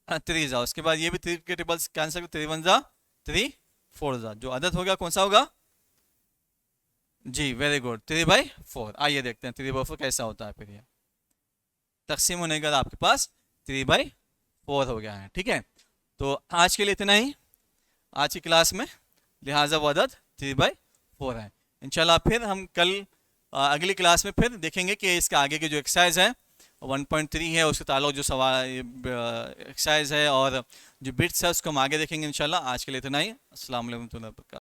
3 ज़ा, उसके बाद ये भी 3 के टेबल्स कैंसिल, 3 1 ज़ा 3 4 ज़ा, जो अदद होगा कौन सा होगा, जी वेरी गुड, 3/4। आइए देखते हैं 3/4 कैसा होता है। फिर ये तकसीम होने के बाद आपके पास 3/4 हो गया है, ठीक है। तो आज के लिए इतना ही आज की क्लास में, लिहाजा वो अदद 3/4 है। इंशाल्लाह फिर हम कल अगली क्लास में फिर देखेंगे कि इसके आगे की जो एक्सरसाइज है 1.3 है, उसके ताल्लुक जो सवाल एक्सरसाइज है और जो बिट्स है उसको हम आगे देखेंगे इंशाल्लाह। आज के लिए इतना ही। अस्सलाम वालेकुम।